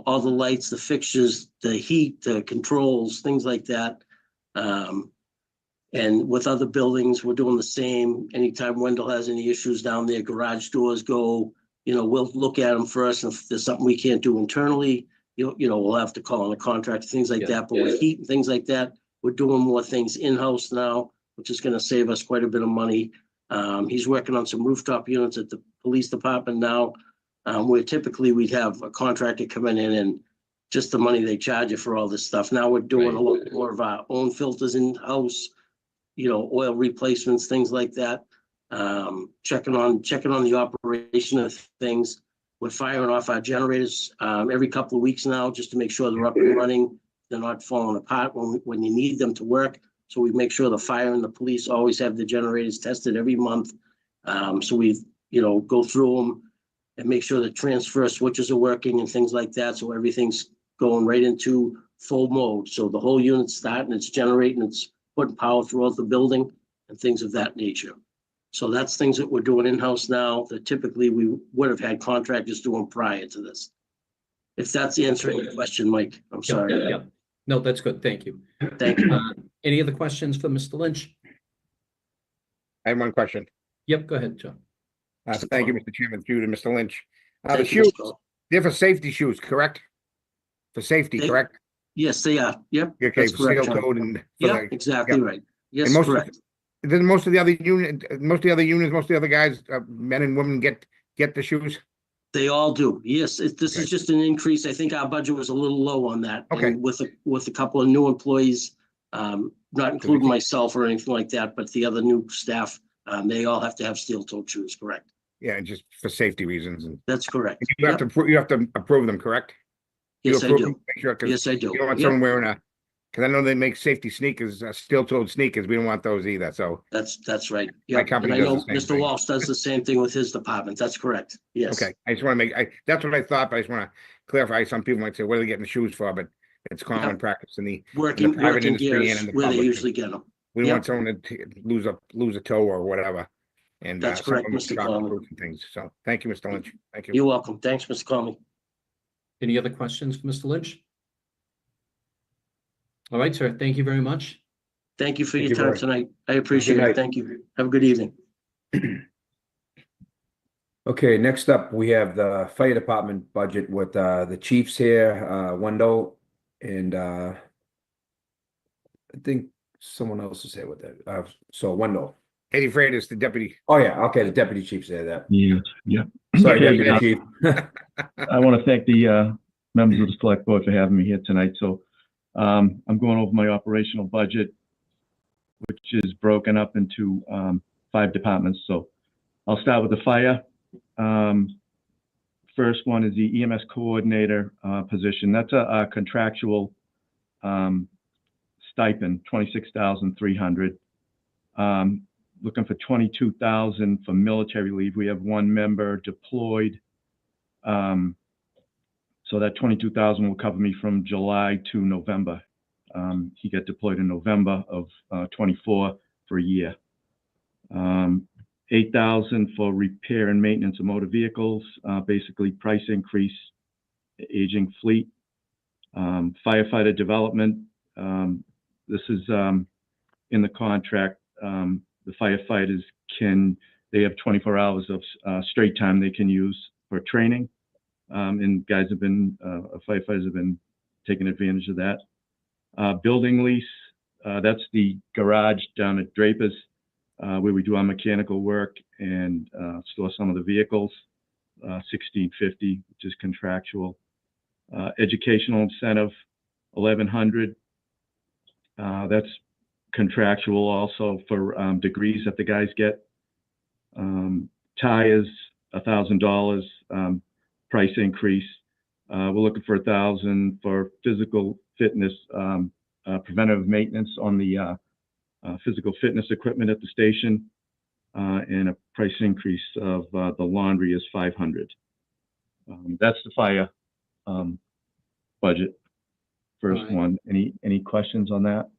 all the lights, the fixtures, the heat, the controls, things like that. And with other buildings, we're doing the same. Anytime Wendell has any issues down there, garage doors go, we'll look at them first. And if there's something we can't do internally, we'll have to call on a contractor, things like that. But with heat and things like that, we're doing more things in-house now, which is going to save us quite a bit of money. He's working on some rooftop units at the police department now, where typically we'd have a contractor coming in and just the money they charge you for all this stuff. Now we're doing a lot more of our own filters in-house, oil replacements, things like that. Checking on the operation of things. We're firing off our generators every couple of weeks now, just to make sure they're up and running. They're not falling apart when you need them to work. So we make sure the fire and the police always have the generators tested every month. So we, go through them and make sure the transfer switches are working and things like that. So everything's going right into full mode. So the whole unit's starting, it's generating, it's putting power throughout the building and things of that nature. So that's things that we're doing in-house now that typically we would have had contractors doing prior to this. If that's answering your question, Mike, I'm sorry. Yeah. No, that's good. Thank you. Thank you. Any other questions for Mr. Lynch? I have one question. Yep, go ahead, John. Thank you, Mr. Chairman, through to Mr. Lynch. The Thank you, shoes, Mr. they're for safety shoes, correct? For safety, They- correct? Yes, they are. Yep. Okay, that's for correct, seal John. code and. for Yeah, the- exactly yeah. right. Yes, And most of- correct. Then most of the other units, most of the other guys, men and women get the shoes? They all do. Yes, this is just an increase. I think our budget was a little low on that. Okay. And with a couple of new employees, not including myself or anything like that, but the other new staff, they all have to have steel-toed shoes, correct? Yeah, just for safety reasons. And That's correct. you have to, you have to approve them, correct? You Yes, I approve do. them? Make sure, 'cause Yes, I do. you don't want Yep. someone wearing because I know they make safety sneakers, steel-toed sneakers. We don't want those either, so. That's right. My Yeah, company and I know does the same Mr. thing. Walsh does the same thing with his department. That's correct. Yes. Okay, I just want to that's what I thought, but I just want to clarify. Some people might say, what are they getting the shoes for? But it's common practice in the Working private industry gear and is in the where they public. usually get them. We Yep. want someone to lose a toe or whatever. And That's someone correct, with Mr. shock Conley. proof and things. So thank you, Mr. Lynch. Thank you. You're welcome. Thanks, Mr. Conley. Any other questions for Mr. Lynch? All right, sir. Thank you very much. Thank you for Thank your you time very- tonight. I appreciate night. it. Thank you. Have a good evening. Okay, next up, we have the fire department budget with the chiefs here, Wendell, and I think someone else is here with that. So Wendell. Eddie Freitas, the deputy. Oh yeah, okay, the deputy chief's there. That. Yeah. Sorry, Okay, deputy chief. I want to thank the members of the select board for having me here tonight. So I'm going over my operational budget, which is broken up into 5 departments. So I'll start with the fire. First one is the EMS coordinator position. That's a contractual stipend, $26,300. Looking for $22,000 for military leave. We have 1 member deployed. So that $22,000 will cover me from July to November. He got deployed in November of 24 for a year. $8,000 for repair and maintenance of motor vehicles, basically price increase, aging fleet. Firefighter development. This is in the contract. The firefighters they have 24 hours of straight time they can use for training. And firefighters have been taking advantage of that. Building lease, that's the garage down at Draper's, where we do our mechanical work and store some of the vehicles, $1,650, which is contractual. Educational incentive, $1,100. That's contractual also for degrees that the guys get. Tires, $1,000 price increase. We're looking for $1,000 for physical fitness, preventative maintenance on the physical fitness equipment at the station, and a price increase of the laundry is $500. That's the fire budget. First Right. one. Any questions on that?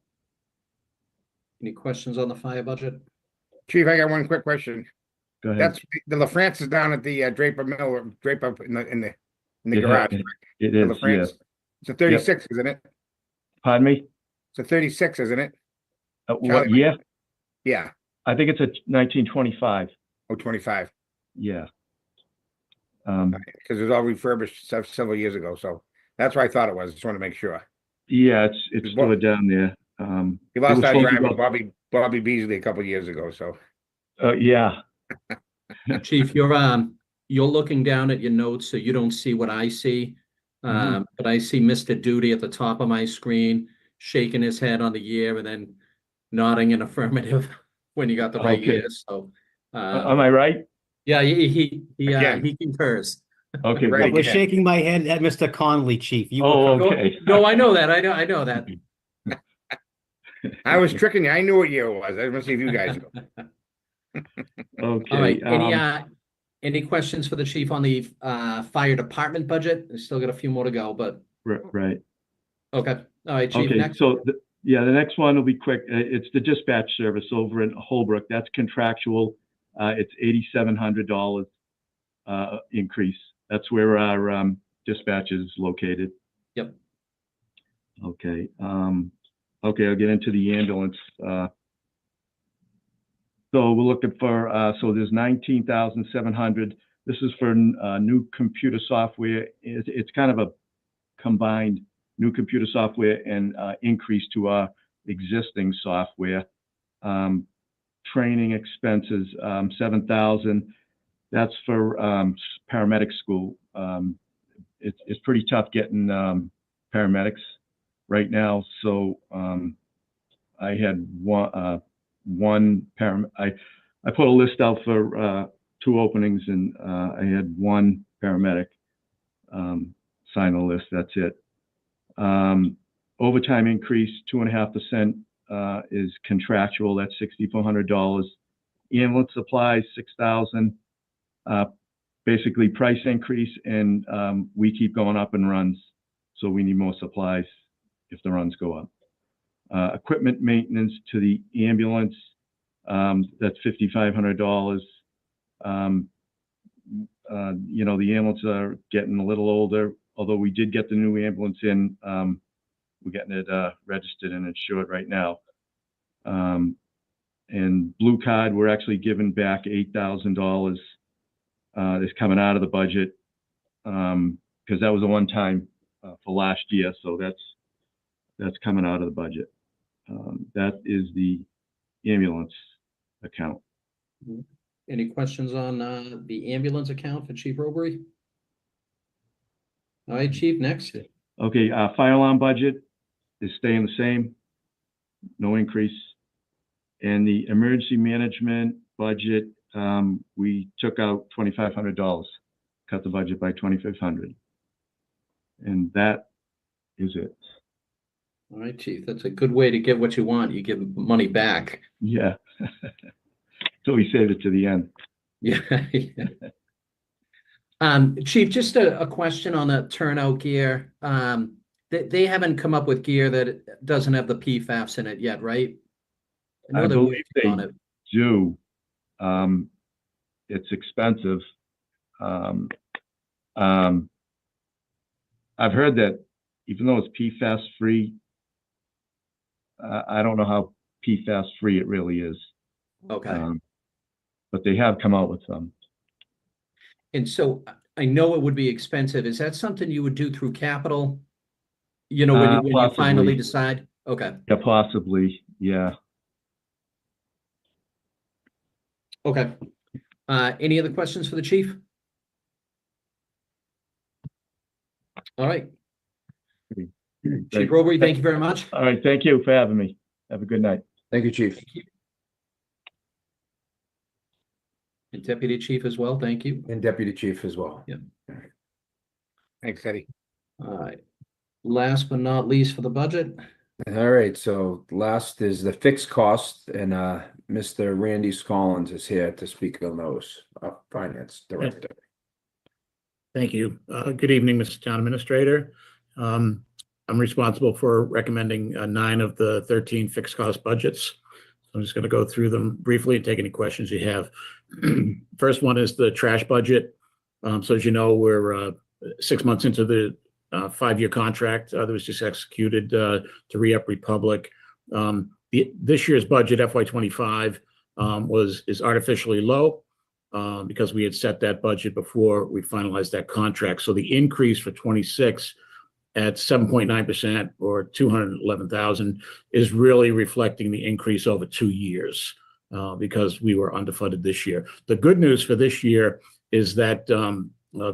Any questions on the fire budget? Chief, I got one quick question. Go ahead. That's the LaFrance is down at the Draper Mill, Draper in the It garage. ha- It The is, LaFrance. yes. It's a 36, isn't it? Pardon me? It's a 36, isn't it? What Charlie- year? Yeah. I think it's a 1925. Oh, 25. Yeah. Because it was all refurbished several years ago. So that's what I thought it was. Just want to make sure. Yeah, it's It's still what- down there. He lost was that supposed to driver, go- Bobby Beasley, a couple of years ago. So Yeah. Chief, you're looking down at your notes, so you don't see what I see. But I see Mr. Duty at the top of my screen, shaking his head on the year and then nodding in affirmative when you got the right Okay. year. So, Am I right? yeah, he Again. concurs. Okay. Right. I was again. shaking my head at Mr. Conley, Chief. You were Oh, No, okay. no, I know that. I know that. I was tricking you. I knew what year it was. I want to see if you guys know. Okay. All right. Any questions for the chief on the fire department budget? I still got a few more to go, but Right. okay. All right, chief. Okay. Next. So the next one will be quick. It's the dispatch service over in Holbrook. That's contractual. It's $8,700 increase. That's where our dispatch is located. Yep. Okay. Okay, I'll get into the ambulance. So we're looking for, so there's 19,700. This is for new computer software. It's kind of a combined new computer software and increase to our existing software. Training expenses, 7,000. That's for paramedic school. It's pretty tough getting paramedics right now. So I had one I put a list out for 2 openings, and I had 1 paramedic sign the list. That's it. Overtime increase 2.5% is contractual. That's $6,400. Ambulance supplies $6,000. Basically price increase, and we keep going up in runs, so we need more supplies if the runs go up. Equipment maintenance to the ambulance, that's $5,500. You know, the ambulances are getting a little older, although we did get the new ambulance in. We're getting it registered and insured right now. And Blue Card, we're actually giving back $8,000 that's coming out of the budget, because that was a one-time for last year, so that's coming out of the budget. That is the ambulance account. Any questions on the ambulance account for Chief Robery? All right, Chief, next. Okay, fire alarm budget is staying the same, no increase. And the emergency management budget, we took out $2,500, cut the budget by $2,500. And that is it. All right, Chief, that's a good way to get what you want. You give money back. Yeah. So we saved it to the end. Yeah. Chief, just a question on the turnout gear. They haven't come up with gear that doesn't have the PFAS in it yet, right? I they're believe working they on it. do. It's expensive. I've heard that even though it's PFAS free, I don't know how PFAS free it really is. Okay. But they have come out with some. And so I know it would be expensive. Is that something you would do through capital? You know, when you finally possibly. decide? Okay. Yeah, possibly. Yeah. Okay. Any other questions for the chief? All right. Chief Robery, thank you very much. All right. Thank you for having me. Have a good night. Thank you, Chief. And Deputy Chief as well, thank you. And Deputy Chief as well. Yeah. Thanks, Eddie. All right. Last but not least for the budget. All right, so last is the fixed cost, and Mr. Randy Scollins is here to speak on those, Finance Director. Thank you. Good evening, Mr. Town Administrator. I'm responsible for recommending 9 of the 13 fixed cost budgets. I'm just going to go through them briefly and take any questions you have. First one is the trash budget. So as you know, we're 6 months into the 5-year contract that was just executed to re-up Republic. This year's budget, FY25, is artificially low because we had set that budget before we finalized that contract. So the increase for 26 at 7.9% or 211,000 is really reflecting the increase over 2 years because we were underfunded this year. The good news for this year is that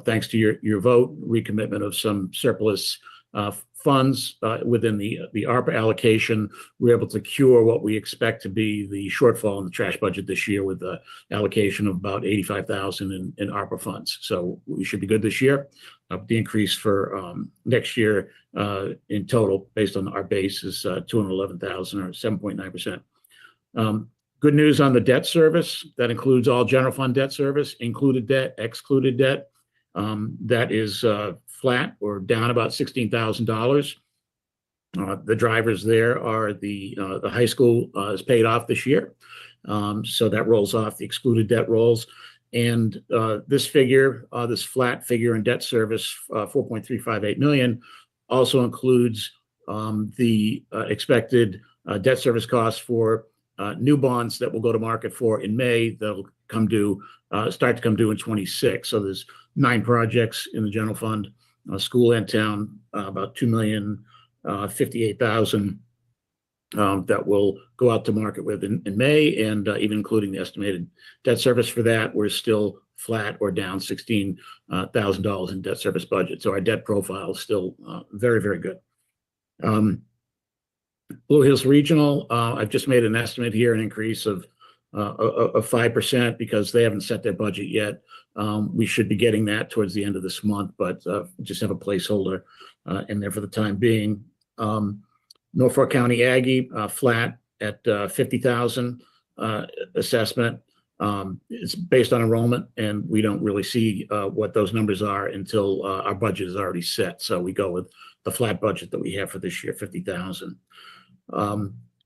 thanks to your vote, recommitment of some surplus funds within the ARPA allocation, we're able to cure what we expect to be the shortfall in the trash budget this year with the allocation of about 85,000 in ARPA funds. So we should be good this year. The increase for next year in total, based on our base, is 211,000 or 7.9%. Good news on the debt service. That includes all general fund debt service, included debt, excluded debt. That is flat or down about $16,000. The drivers there are the high school is paid off this year. So that rolls off, the excluded debt rolls. And this figure, this flat figure in debt service, 4.358 million, also includes the expected debt service costs for new bonds that will go to market for in May. That'll come due, start to come due in 26. So there's 9 projects in the general fund, school and town, about 2,058,000 that will go out to market with in May, and even including the estimated debt service for that, we're still flat or down $16,000 in debt service budget. So our debt profile is still very, very good. Blue Hills Regional, I've just made an estimate here, an increase of 5% because they haven't set their budget yet. We should be getting that towards the end of this month, but just have a placeholder in there for the time being. Norfolk County Aggie, flat at 50,000 assessment. It's based on enrollment, and we don't really see what those numbers are until our budget is already set. So we go with the flat budget that we have for this year, 50,000.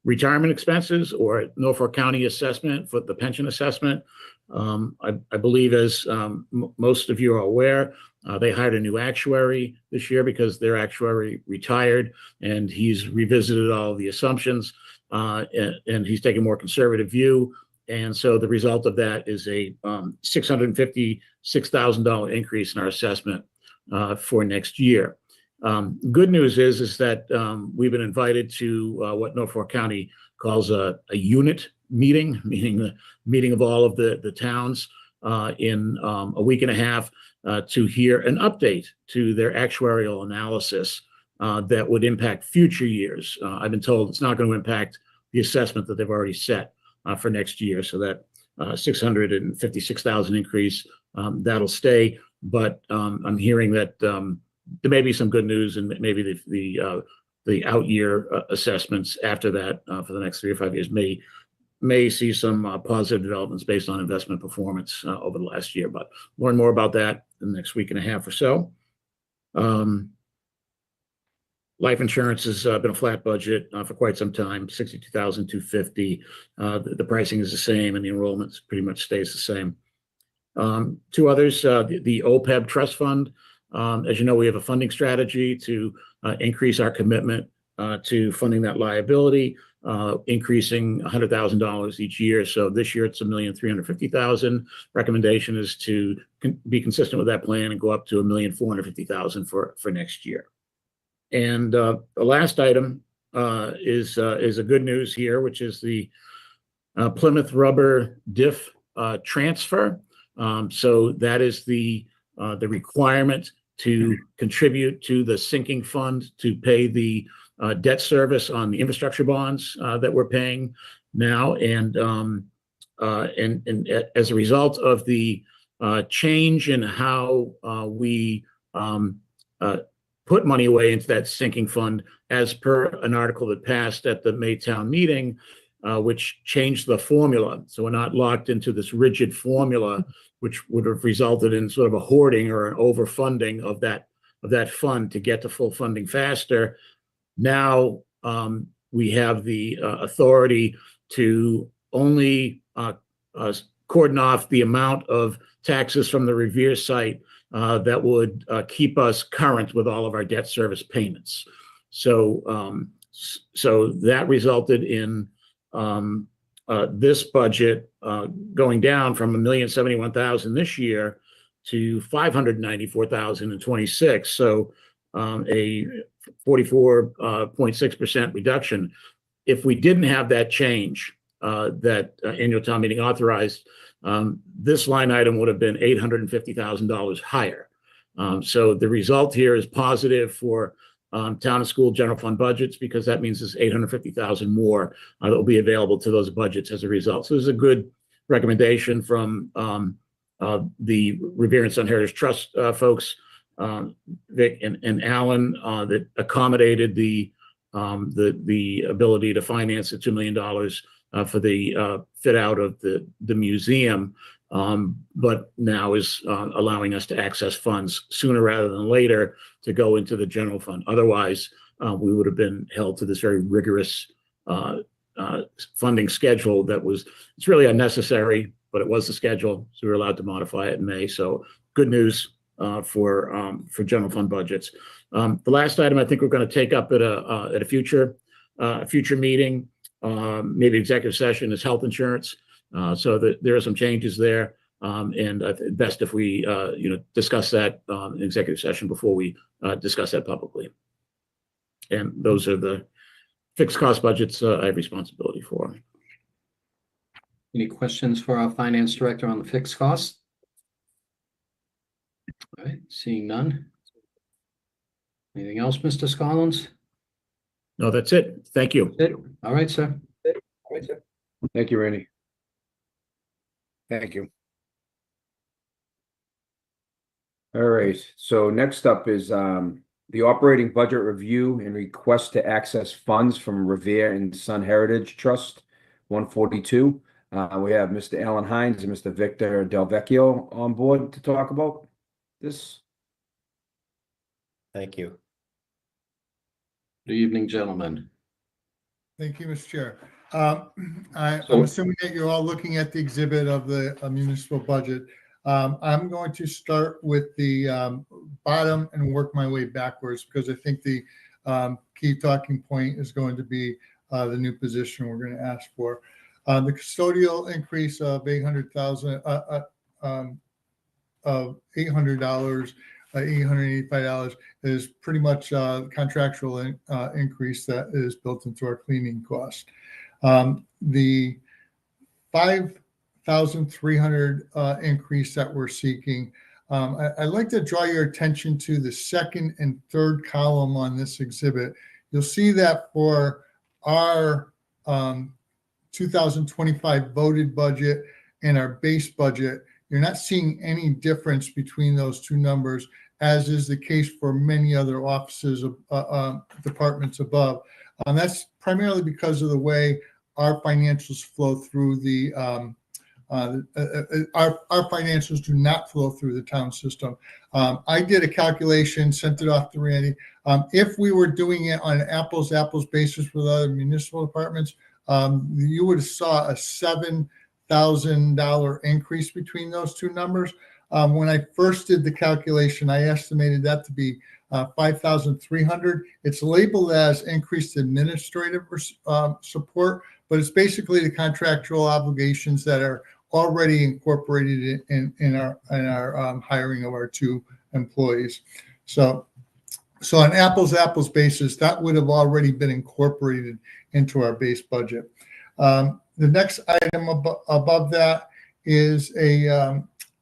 retirement expenses or Norfolk County assessment for the pension assessment. I believe, as most of you are aware, they hired a new actuary this year because their actuary retired, and he's revisited all of the assumptions, and he's taking a more conservative view. And so the result of that is a $656,000 increase in our assessment for next year. Good news is that we've been invited to what Norfolk County calls a unit meeting, meaning the meeting of all of the towns in a week and a half to hear an update to their actuarial analysis that would impact future years. I've been told it's not going to impact the assessment that they've already set for next year. So that $656,000 increase, that'll stay. But I'm hearing that there may be some good news, and maybe the out year assessments after that for the next 3 or 5 years may see some positive developments based on investment performance over the last year. But learn more about that in the next week and a half or so. Life insurance has been a flat budget for quite some time, $62,250. The pricing is the same, and the enrollment pretty much stays the same. Two others, the OPEB trust fund. As you know, we have a funding strategy to increase our commitment to funding that liability, increasing $100,000 each year. So this year it's $1,350,000. Recommendation is to be consistent with that plan and go up to $1,450,000 for next year. And the last item is a good news here, which is the Plymouth Rubber diff transfer. So that is the requirement to contribute to the sinking fund to pay the debt service on the infrastructure bonds that we're paying now. And as a result of the change in how we put money away into that sinking fund, as per an article that passed at the Maytown meeting, which changed the formula. So we're not locked into this rigid formula, which would have resulted in sort of a hoarding or an overfunding of that fund to get to full funding faster. Now we have the authority to only cordon off the amount of taxes from the Revere site that would keep us current with all of our debt service payments. So that resulted in this budget going down from $1,071,000 this year to $594,000 in 26. So a 44.6% reduction. If we didn't have that change that annual town meeting authorized, this line item would have been $850,000 higher. So the result here is positive for town and school general fund budgets, because that means there's $850,000 more that will be available to those budgets as a result. So this is a good recommendation from the Revere and Son Heritage Trust folks, Vic and Alan, that accommodated the ability to finance the $2 million for the fit out of the museum, but now is allowing us to access funds sooner rather than later to go into the general fund. Otherwise, we would have been held to this very rigorous funding schedule it's really unnecessary, but it was the schedule, so we were allowed to modify it in May. So good news for general fund budgets. The last item I think we're going to take up at a future meeting, maybe executive session, is health insurance. So there are some changes there, and best if we discuss that in executive session before we discuss that publicly. And those are the fixed cost budgets I have responsibility for. Any questions for our finance director on the fixed costs? All right, seeing none. Anything else, Mr. Scollins? No, that's it. Thank you. That's it. All right, sir. Thank you, Randy. Thank you. All right, so next up is the operating budget review and request to access funds from Revere and Son Heritage Trust 142. We have Mr. Alan Hines and Mr. Victor Del Vecchio on board to talk about this. Thank you. Good evening, gentlemen. Thank you, Mr. Chair. I'm assuming that you're all looking at the exhibit of the municipal budget. I'm going to start with the bottom and work my way backwards because I think the key talking point is going to be the new position we're going to ask for. The custodial increase of $800,000 of $800, $885 is pretty much contractual increase that is built into our cleaning cost. The 5,300 increase that we're seeking. I'd like to draw your attention to the second and third column on this exhibit. You'll see that for our 2025 voted budget and our base budget, you're not seeing any difference between those two numbers, as is the case for many other offices of departments above. That's primarily because of the way our financials flow through the our financials do not flow through the town system. I did a calculation, sent it off to Randy. If we were doing it on an apples basis with other municipal departments, you would have saw a $7,000 increase between those two numbers. When I first did the calculation, I estimated that to be 5,300. It's labeled as increased administrative support, but it's basically the contractual obligations that are already incorporated in our hiring of our two employees. So on apples basis, that would have already been incorporated into our base budget. The next item above that is a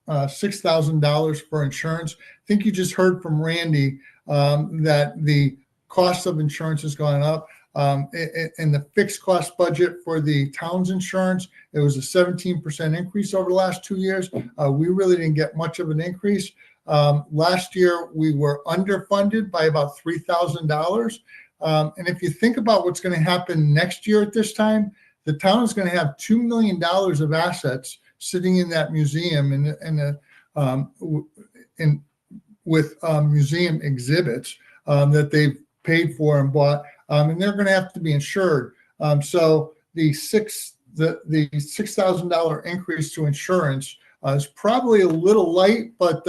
$6,000 for insurance. I think you just heard from Randy that the cost of insurance has gone up. In the fixed cost budget for the town's insurance, it was a 17% increase over the last 2 years. We really didn't get much of an increase. Last year, we were underfunded by about $3,000. And if you think about what's going to happen next year at this time, the town is going to have $2 million of assets sitting in that museum with museum exhibits that they've paid for and bought, and they're going to have to be insured. So the $6,000 increase to insurance is probably a little light, but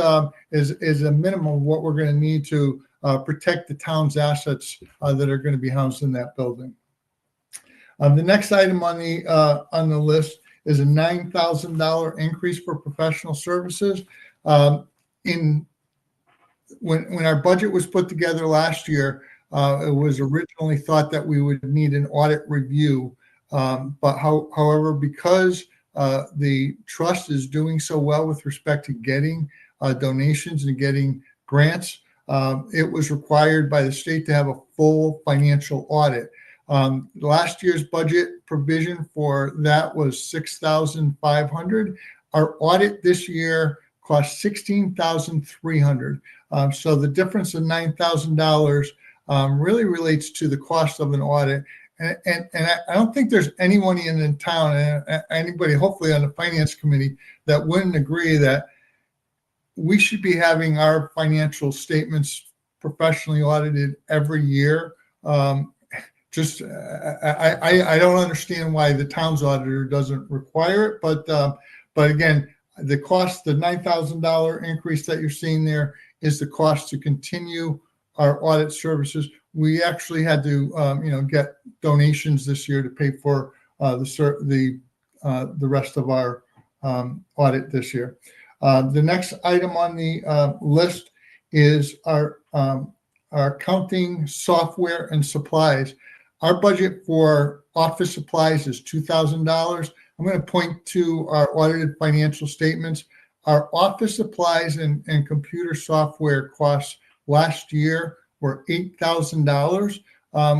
is a minimum of what we're going to need to protect the town's assets that are going to be housed in that building. The next item on the list is a $9,000 increase for professional services. When our budget was put together last year, it was originally thought that we would need an audit review. However, because the trust is doing so well with respect to getting donations and getting grants, it was required by the state to have a full financial audit. Last year's budget provision for that was $6,500. Our audit this year cost $16,300. So the difference of $9,000 really relates to the cost of an audit. And I don't think there's anyone in the town, anybody hopefully on the finance committee, that wouldn't agree that we should be having our financial statements professionally audited every year. I don't understand why the town's auditor doesn't require it, but again, the cost, the $9,000 increase that you're seeing there is the cost to continue our audit services. We actually had to, get donations this year to pay for the rest of our audit this year. The next item on the list is our accounting software and supplies. Our budget for office supplies is $2,000. I'm going to point to our audited financial statements. Our office supplies and computer software costs last year were $8,000.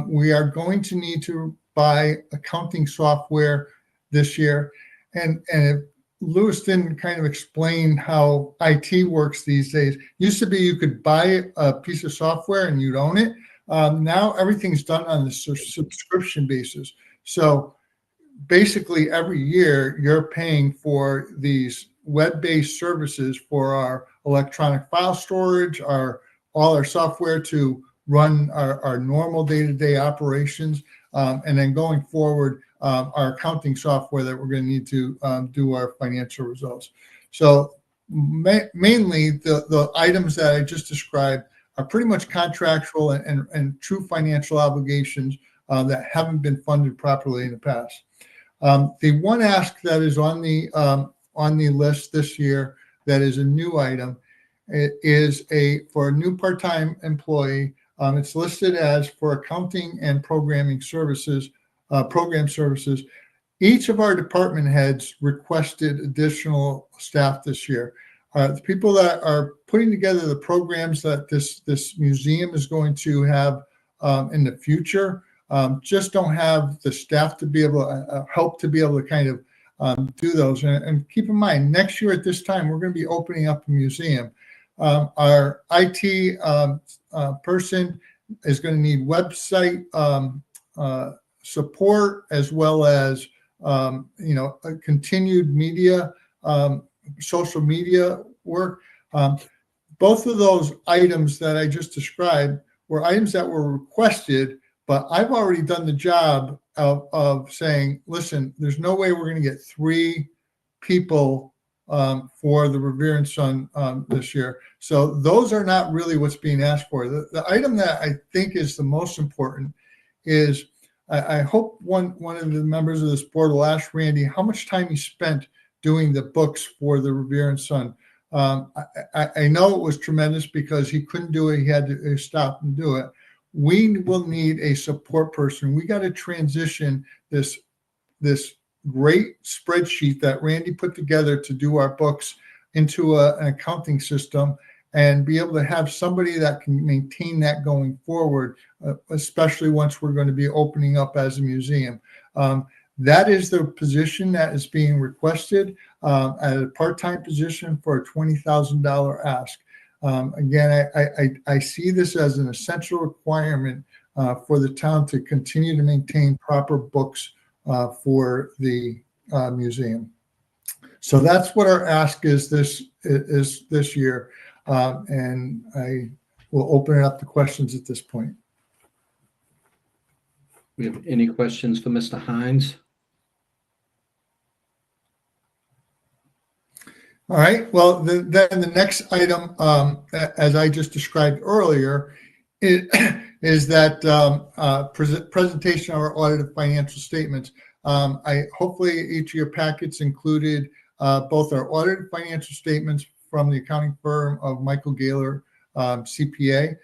We are going to need to buy accounting software this year. And if Lewis didn't kind of explain how IT works these days, used to be you could buy a piece of software and you'd own it. Now everything's done on the subscription basis. So basically every year you're paying for these web-based services for our electronic file storage, all our software to run our normal day-to-day operations. And then going forward, our accounting software that we're going to need to do our financial results. So mainly the items that I just described are pretty much contractual and true financial obligations that haven't been funded properly in the past. The one ask that is on the list this year that is a new item is for a new part-time employee. It's listed as for accounting and programming services, program services. Each of our department heads requested additional staff this year. The people that are putting together the programs that this museum is going to have in the future just don't have the staff to be able to help to be able to kind of do those. And keep in mind, next year at this time, we're going to be opening up a museum. Our IT person is going to need website support, as well as a continued media, social media work. Both of those items that I just described were items that were requested, but I've already done the job of saying, listen, there's no way we're going to get 3 people for the Revere and Son this year. So those are not really what's being asked for. The item that I think is the most important is I hope one of the members of this board will ask Randy how much time he spent doing the books for the Revere and Son. I know it was tremendous because he couldn't do it. He had to stop and do it. We will need a support person. We got to transition this great spreadsheet that Randy put together to do our books into an accounting system and be able to have somebody that can maintain that going forward, especially once we're going to be opening up as a museum. That is the position that is being requested at a part-time position for a $20,000 ask. Again, I see this as an essential requirement for the town to continue to maintain proper books for the museum. So that's what our ask is this year. And I will open it up to questions at this point. We have any questions for Mr. Hines? All right. Well, then the next item, as I just described earlier, is that presentation of our audited financial statements. Hopefully each of your packets included both our audited financial statements from the accounting firm of Michael Gaylor, CPA,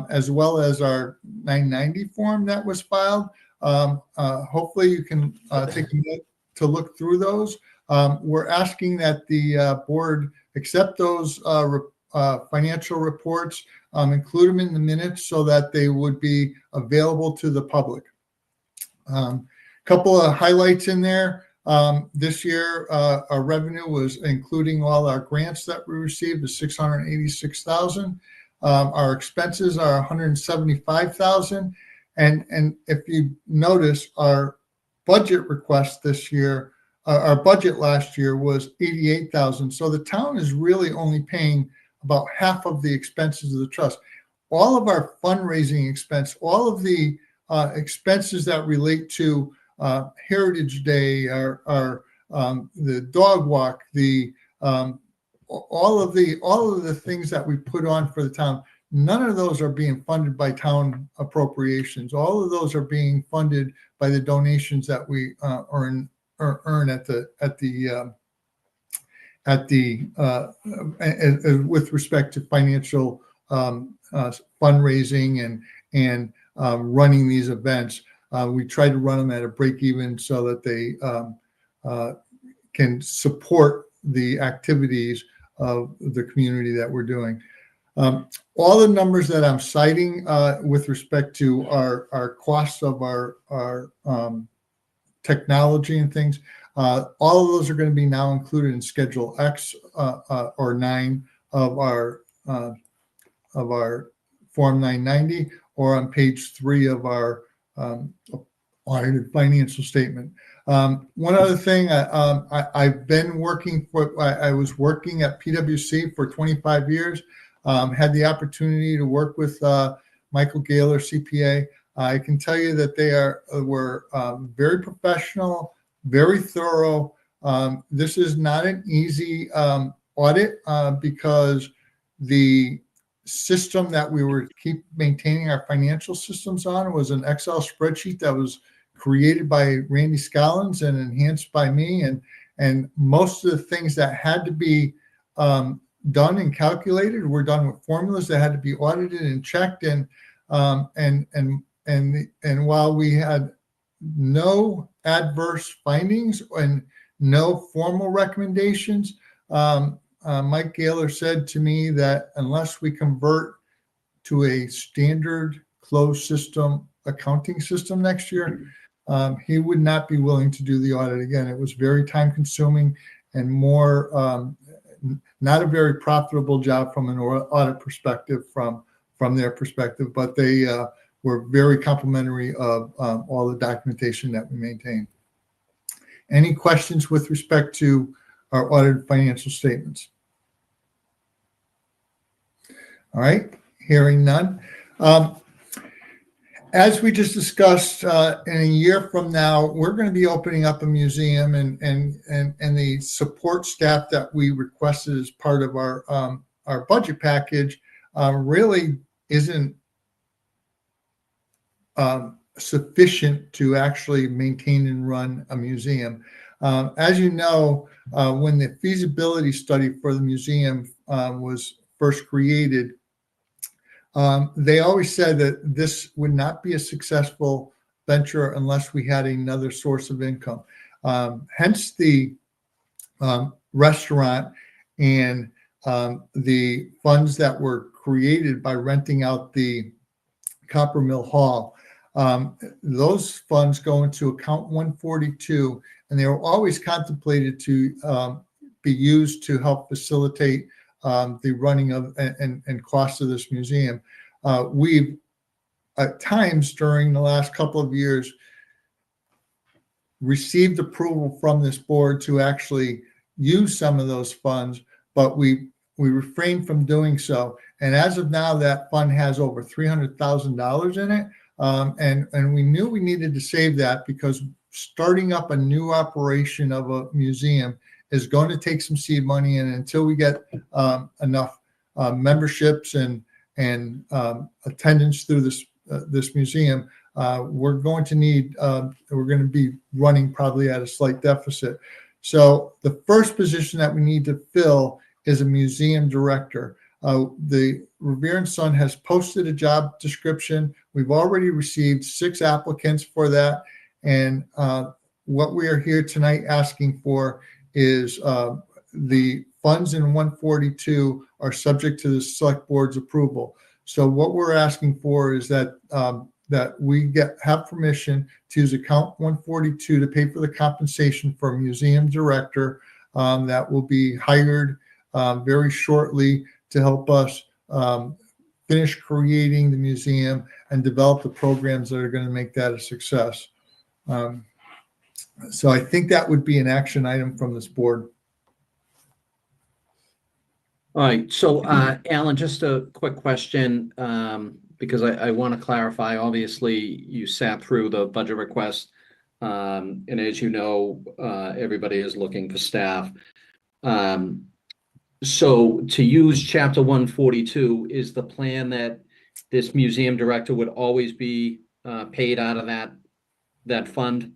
as well as our 990 form that was filed. Hopefully you can take a minute to look through those. We're asking that the board accept those financial reports, include them in the minutes so that they would be available to the public. Couple of highlights in there. This year, our revenue was, including all our grants that we received, is $686,000. Our expenses are $175,000. And if you notice, our budget request this year, our budget last year was $88,000. So the town is really only paying about half of the expenses of the trust. All of our fundraising expense, all of the expenses that relate to Heritage Day, the dog walk, all of the things that we put on for the town, none of those are being funded by town appropriations. All of those are being funded by the donations that we earn with respect to financial fundraising and running these events. We try to run them at a break even so that they can support the activities of the community that we're doing. All the numbers that I'm citing with respect to our costs of our technology and things, all of those are going to be now included in Schedule X or 9 of our Form 990, or on page 3 of our audited financial statement. One other thing, I've been working I was working at PwC for 25 years. Had the opportunity to work with Michael Gaylor, CPA. I can tell you that they were very professional, very thorough. This is not an easy audit because the system that we were keep maintaining our financial systems on was an Excel spreadsheet that was created by Randy Scollins and enhanced by me. And most of the things that had to be done and calculated were done with formulas that had to be audited and checked. And while we had no adverse findings and no formal recommendations, Mike Gaylor said to me that unless we convert to a standard closed system accounting system next year, he would not be willing to do the audit again. It was very time consuming and more not a very profitable job from an audit perspective from their perspective, but they were very complimentary of all the documentation that we maintain. Any questions with respect to our audited financial statements? All right, hearing none. As we just discussed, in a year from now, we're going to be opening up a museum, and the support staff that we requested as part of our budget package really isn't sufficient to actually maintain and run a museum. As you know, when the feasibility study for the museum was first created, they always said that this would not be a successful venture unless we had another source of income. Hence the restaurant and the funds that were created by renting out the Copper Mill Hall. Those funds go into account 142, and they were always contemplated to be used to help facilitate the running of and cost of this museum. We've at times during the last couple of years received approval from this board to actually use some of those funds, but we refrained from doing so. And as of now, that fund has over $300,000 in it. And we knew we needed to save that because starting up a new operation of a museum is going to take some seed money, and until we get enough memberships and attendance through this museum, we're going to be running probably at a slight deficit. So the first position that we need to fill is a museum director. The Revere & Son has posted a job description. We've already received 6 applicants for that, and what we are here tonight asking for is the funds in 142 are subject to the select board's approval. So what we're asking for is that that we have permission to use account 142 to pay for the compensation for a museum director that will be hired very shortly to help us finish creating the museum and develop the programs that are going to make that a success. So I think that would be an action item from this board. All right, so Alan, just a quick question, because I want to clarify. Obviously, you sat through the budget request, and as you know, everybody is looking for staff. So to use Chapter 142, is the plan that this museum director would always be paid out of that fund?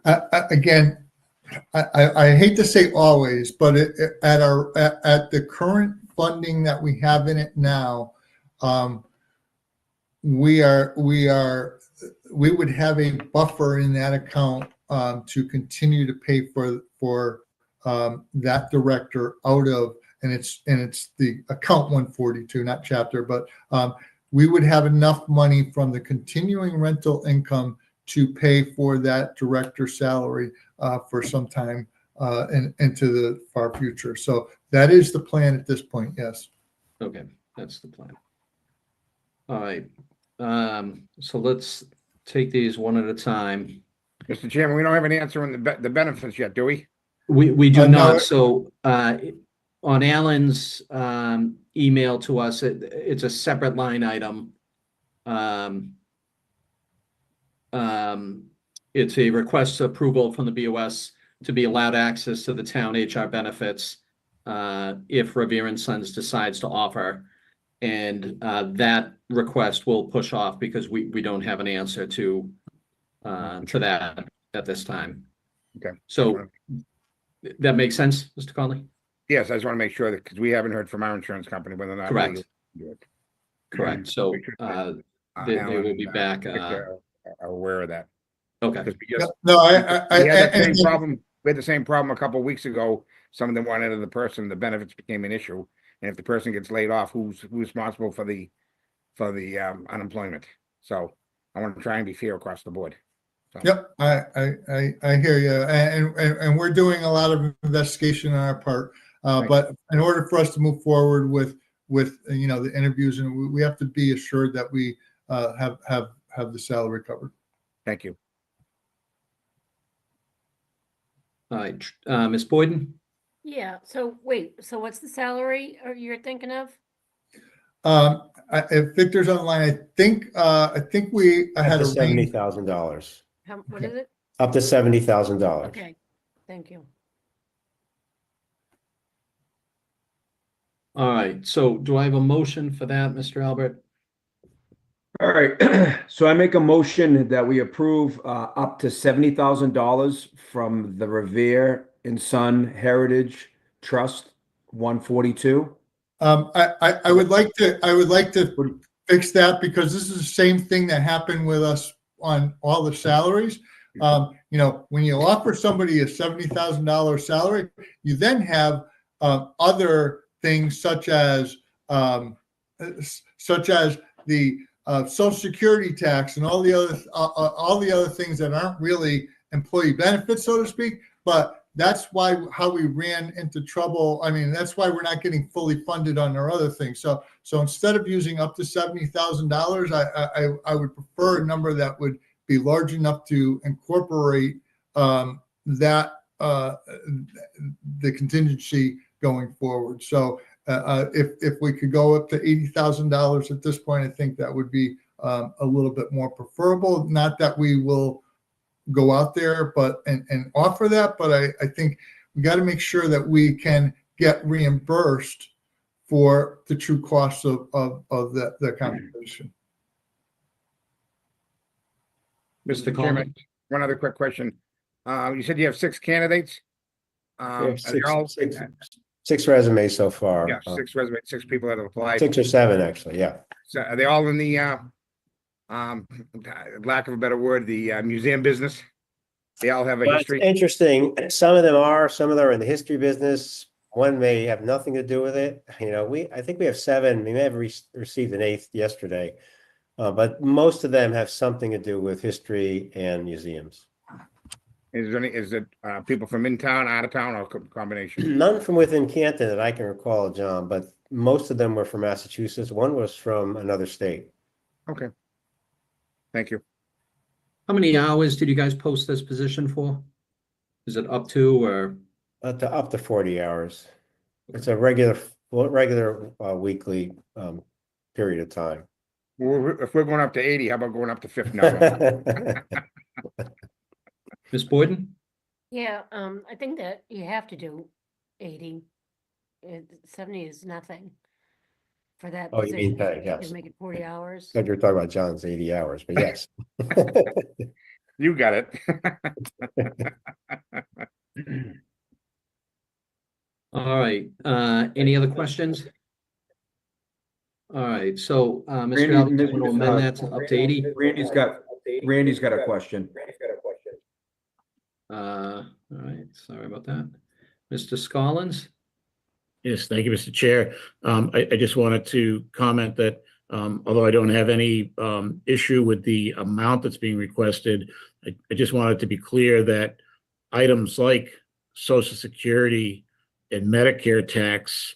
Again, I hate to say always, but at the current funding that we have in it now, we would have a buffer in that account to continue to pay for that director out of, and it's the account 142, not chapter, but we would have enough money from the continuing rental income to pay for that director salary for some time into the far future. So that is the plan at this point, yes. Okay, that's the plan. All right, so let's take these one at a time. Mr. Chairman, we don't have an answer on the benefits yet, do we? We do No. not. So on Alan's email to us, it's a separate line item It's a request approval from the BOS to be allowed access to the town HR benefits if Revere and Sons decides to offer. And that request will push off because we don't have an answer to that at this time. Okay. So that makes sense, Mr. Conley? Yes, I just want to make sure that, because we haven't heard from our insurance company whether or not. Correct. they do it. Correct. So Make sure that, they Alan will be and, back. Victor are aware of that. Okay. Because we just, No, we had the same and- problem. We had the same problem a couple of weeks ago. Some of them wanted the person, the benefits became an issue. And if the person gets laid off, who's responsible for the unemployment? So I want to try and be fair across the board. So. Yep, I hear you, and we're doing a lot of investigation on our part. But in order for us to move forward with the interviews, and we have to be assured that we have the salary covered. Thank you. All right, Ms. Boyden? Yeah, so wait, so what's the salary you're thinking of? If Victor's online, I think I had a range. $70,000. What is it? Up to $70,000. Okay, thank you. All right, so do I have a motion for that, Mr. Albert? All right, so I make a motion that we approve up to $70,000 from the Revere and Son Heritage Trust 142. I would like to fix that because this is the same thing that happened with us on all the salaries. When you offer somebody a $70,000 salary, you then have other things such as the Social Security tax and all the other things that aren't really employee benefits, so to speak. But that's how we ran into trouble. I mean, that's why we're not getting fully funded on our other things. So instead of using up to $70,000, I would prefer a number that would be large enough to incorporate the contingency going forward. So if we could go up to $80,000 at this point, I think that would be a little bit more preferable. Not that we will go out there and offer that, but I think we got to make sure that we can get reimbursed for the true costs of the compensation. Mr. Chairman, one other quick question. You said you have 6 candidates. We have six resumes so far. Yeah, 6 resumes, 6 people that have applied. 6 or 7, actually. Yeah. So are they all in the lack of a better word, the museum business? They all have a history. It's interesting. Some of them are. Some of them are in the history business. One may have nothing to do with it. I think we have 7. We may have received an 8th yesterday, but most of them have something to do with history and museums. Is it people from in town, out of town, or combination? None from within Canton that I can recall, John, but most of them were from Massachusetts. One was from another state. Okay. Thank you. How many hours did you guys post this position for? Is it up to or? Up to 40 hours. It's a regular weekly period of time. Well, if we're going up to 80, how about going up to 50? No. Ms. Boyden? Yeah, I think that you have to do 80. 70 is nothing for that. Oh, you mean position. pay, yes. You make it 40 hours. You're talking about John's 80 hours, but yes. You got it. All right, any other questions? All right, so, Mr. Albert, you want to amend that to up to 80? Randy's got a question. All right, sorry about that. Mr. Scollins? Yes, thank you, Mr. Chair. I just wanted to comment that although I don't have any issue with the amount that's being requested, I just wanted to be clear that items like Social Security and Medicare tax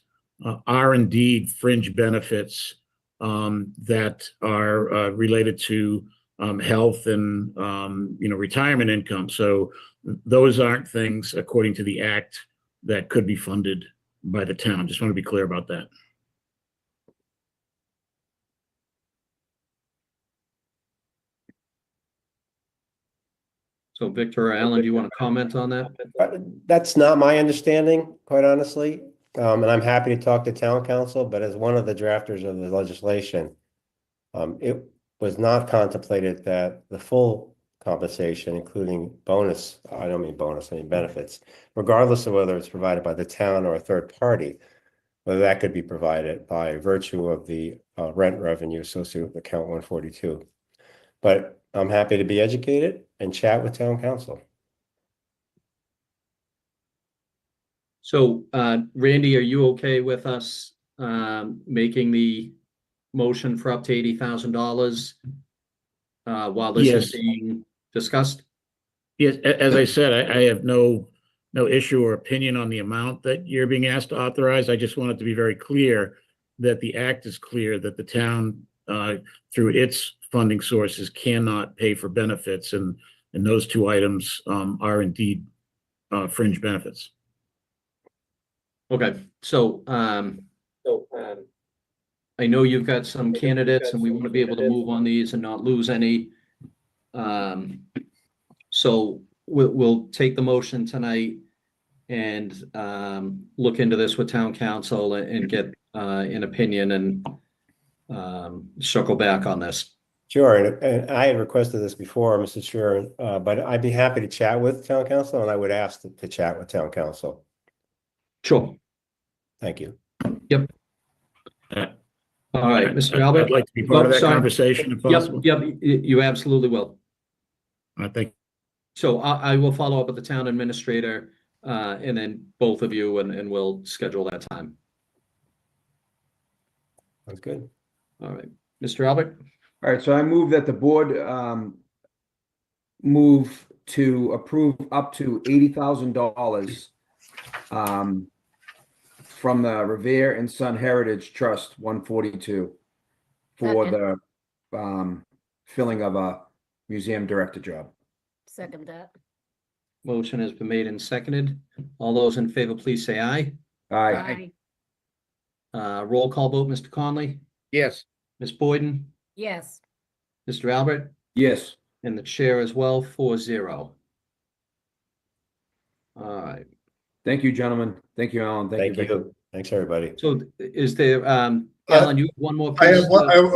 are indeed fringe benefits that are related to health and retirement income. So those aren't things, according to the act, that could be funded by the town. Just want to be clear about that. So Victor or Alan, do you want to comment on that? That's not my understanding, quite honestly. And I'm happy to talk to town council, but as one of the drafters of the legislation, it was not contemplated that the full compensation, including bonus, I don't mean bonus, I mean benefits, regardless of whether it's provided by the town or a third party, whether that could be provided by virtue of the rent revenue associated with account 142. But I'm happy to be educated and chat with town council. So, Randy, are you okay with us making the motion for up to $80,000 while this Yes. is being discussed? Yes, as I said, I have no issue or opinion on the amount that you're being asked to authorize. I just want it to be very clear that the act is clear that the town, through its funding sources, cannot pay for benefits, and those two items are indeed fringe benefits. Okay, so I know you've got some candidates and we want to be able to move on these and not lose any. So we'll take the motion tonight and look into this with town council and get an opinion and circle back on this. Sure, and I had requested this before, Mr. Chair, but I'd be happy to chat with town council, and I would ask to chat with town council. Sure. Thank you. Yep. All right, Mr. Albert. I'd like to be part of that sorry. conversation if possible. Yep, you absolutely will. Thank you. So I will follow up with the town administrator and then both of you and we'll schedule that time. Sounds good. All right, Mr. Albert. All right, so I move that the board move to approve up to $80,000 from the Revere and Son Heritage Trust 142 for the filling of a museum director job. Second that. Motion has been made and seconded. All those in favor, please say aye. Aye. Roll call vote, Mr. Conley, Yes. Ms. Boyden, Yes. Mr. Albert, Yes. and the chair as well, 4-0. All right. Thank you, gentlemen. Thank you, Alan. Thank you. Victor. Thanks, everybody. So is there, Alan, you have one more? I piece? have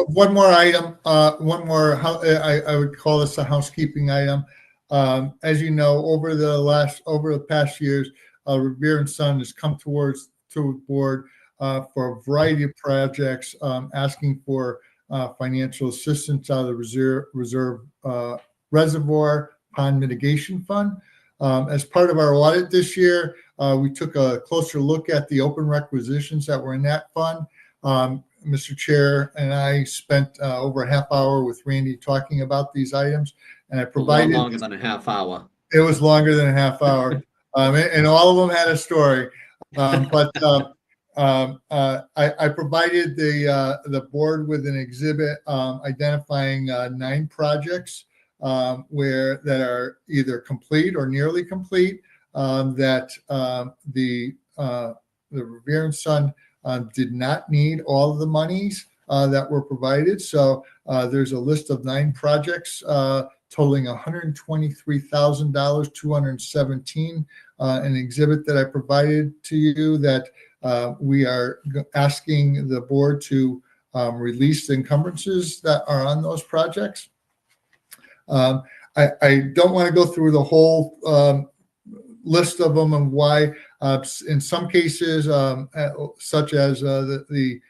one more item, I would call this a housekeeping item. As you know, over the past years, Revere and Son has come to the board for a variety of projects, asking for financial assistance out of the reservoir pond mitigation fund. As part of our audit this year, we took a closer look at the open requisitions that were in that fund. Mr. Chair and I spent over a half hour with Randy talking about these items, and I provided longer than a half hour. It was longer than a half hour, and all of them had a story. But I provided the board with an exhibit identifying 9 projects that are either complete or nearly complete, that the Revere and Son did not need all of the monies that were provided. So there's a list of 9 projects totaling $123,000, 217, an exhibit that I provided to you that we are asking the board to release the encumbrances that are on those projects. I don't want to go through the whole list of them and why. In some cases, such as the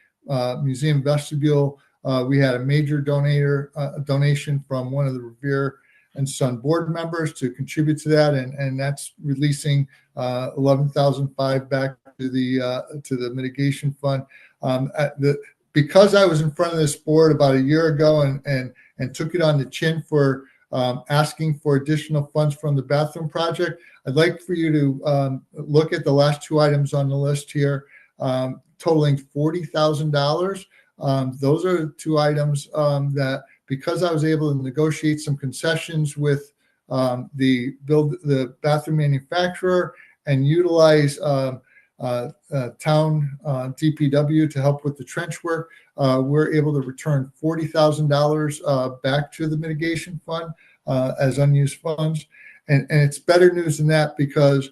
museum vestibule, we had a major donation from one of the Revere and Son board members to contribute to that, and that's releasing $11,500 back to the mitigation fund. Because I was in front of this board about a year ago and took it on the chin for asking for additional funds from the bathroom project, I'd like for you to look at the last 2 items on the list here, totaling $40,000. Those are 2 items that, because I was able to negotiate some concessions with the bathroom manufacturer and utilize town DPW to help with the trench work, we're able to return $40,000 back to the mitigation fund. as unused funds. And it's better news than that because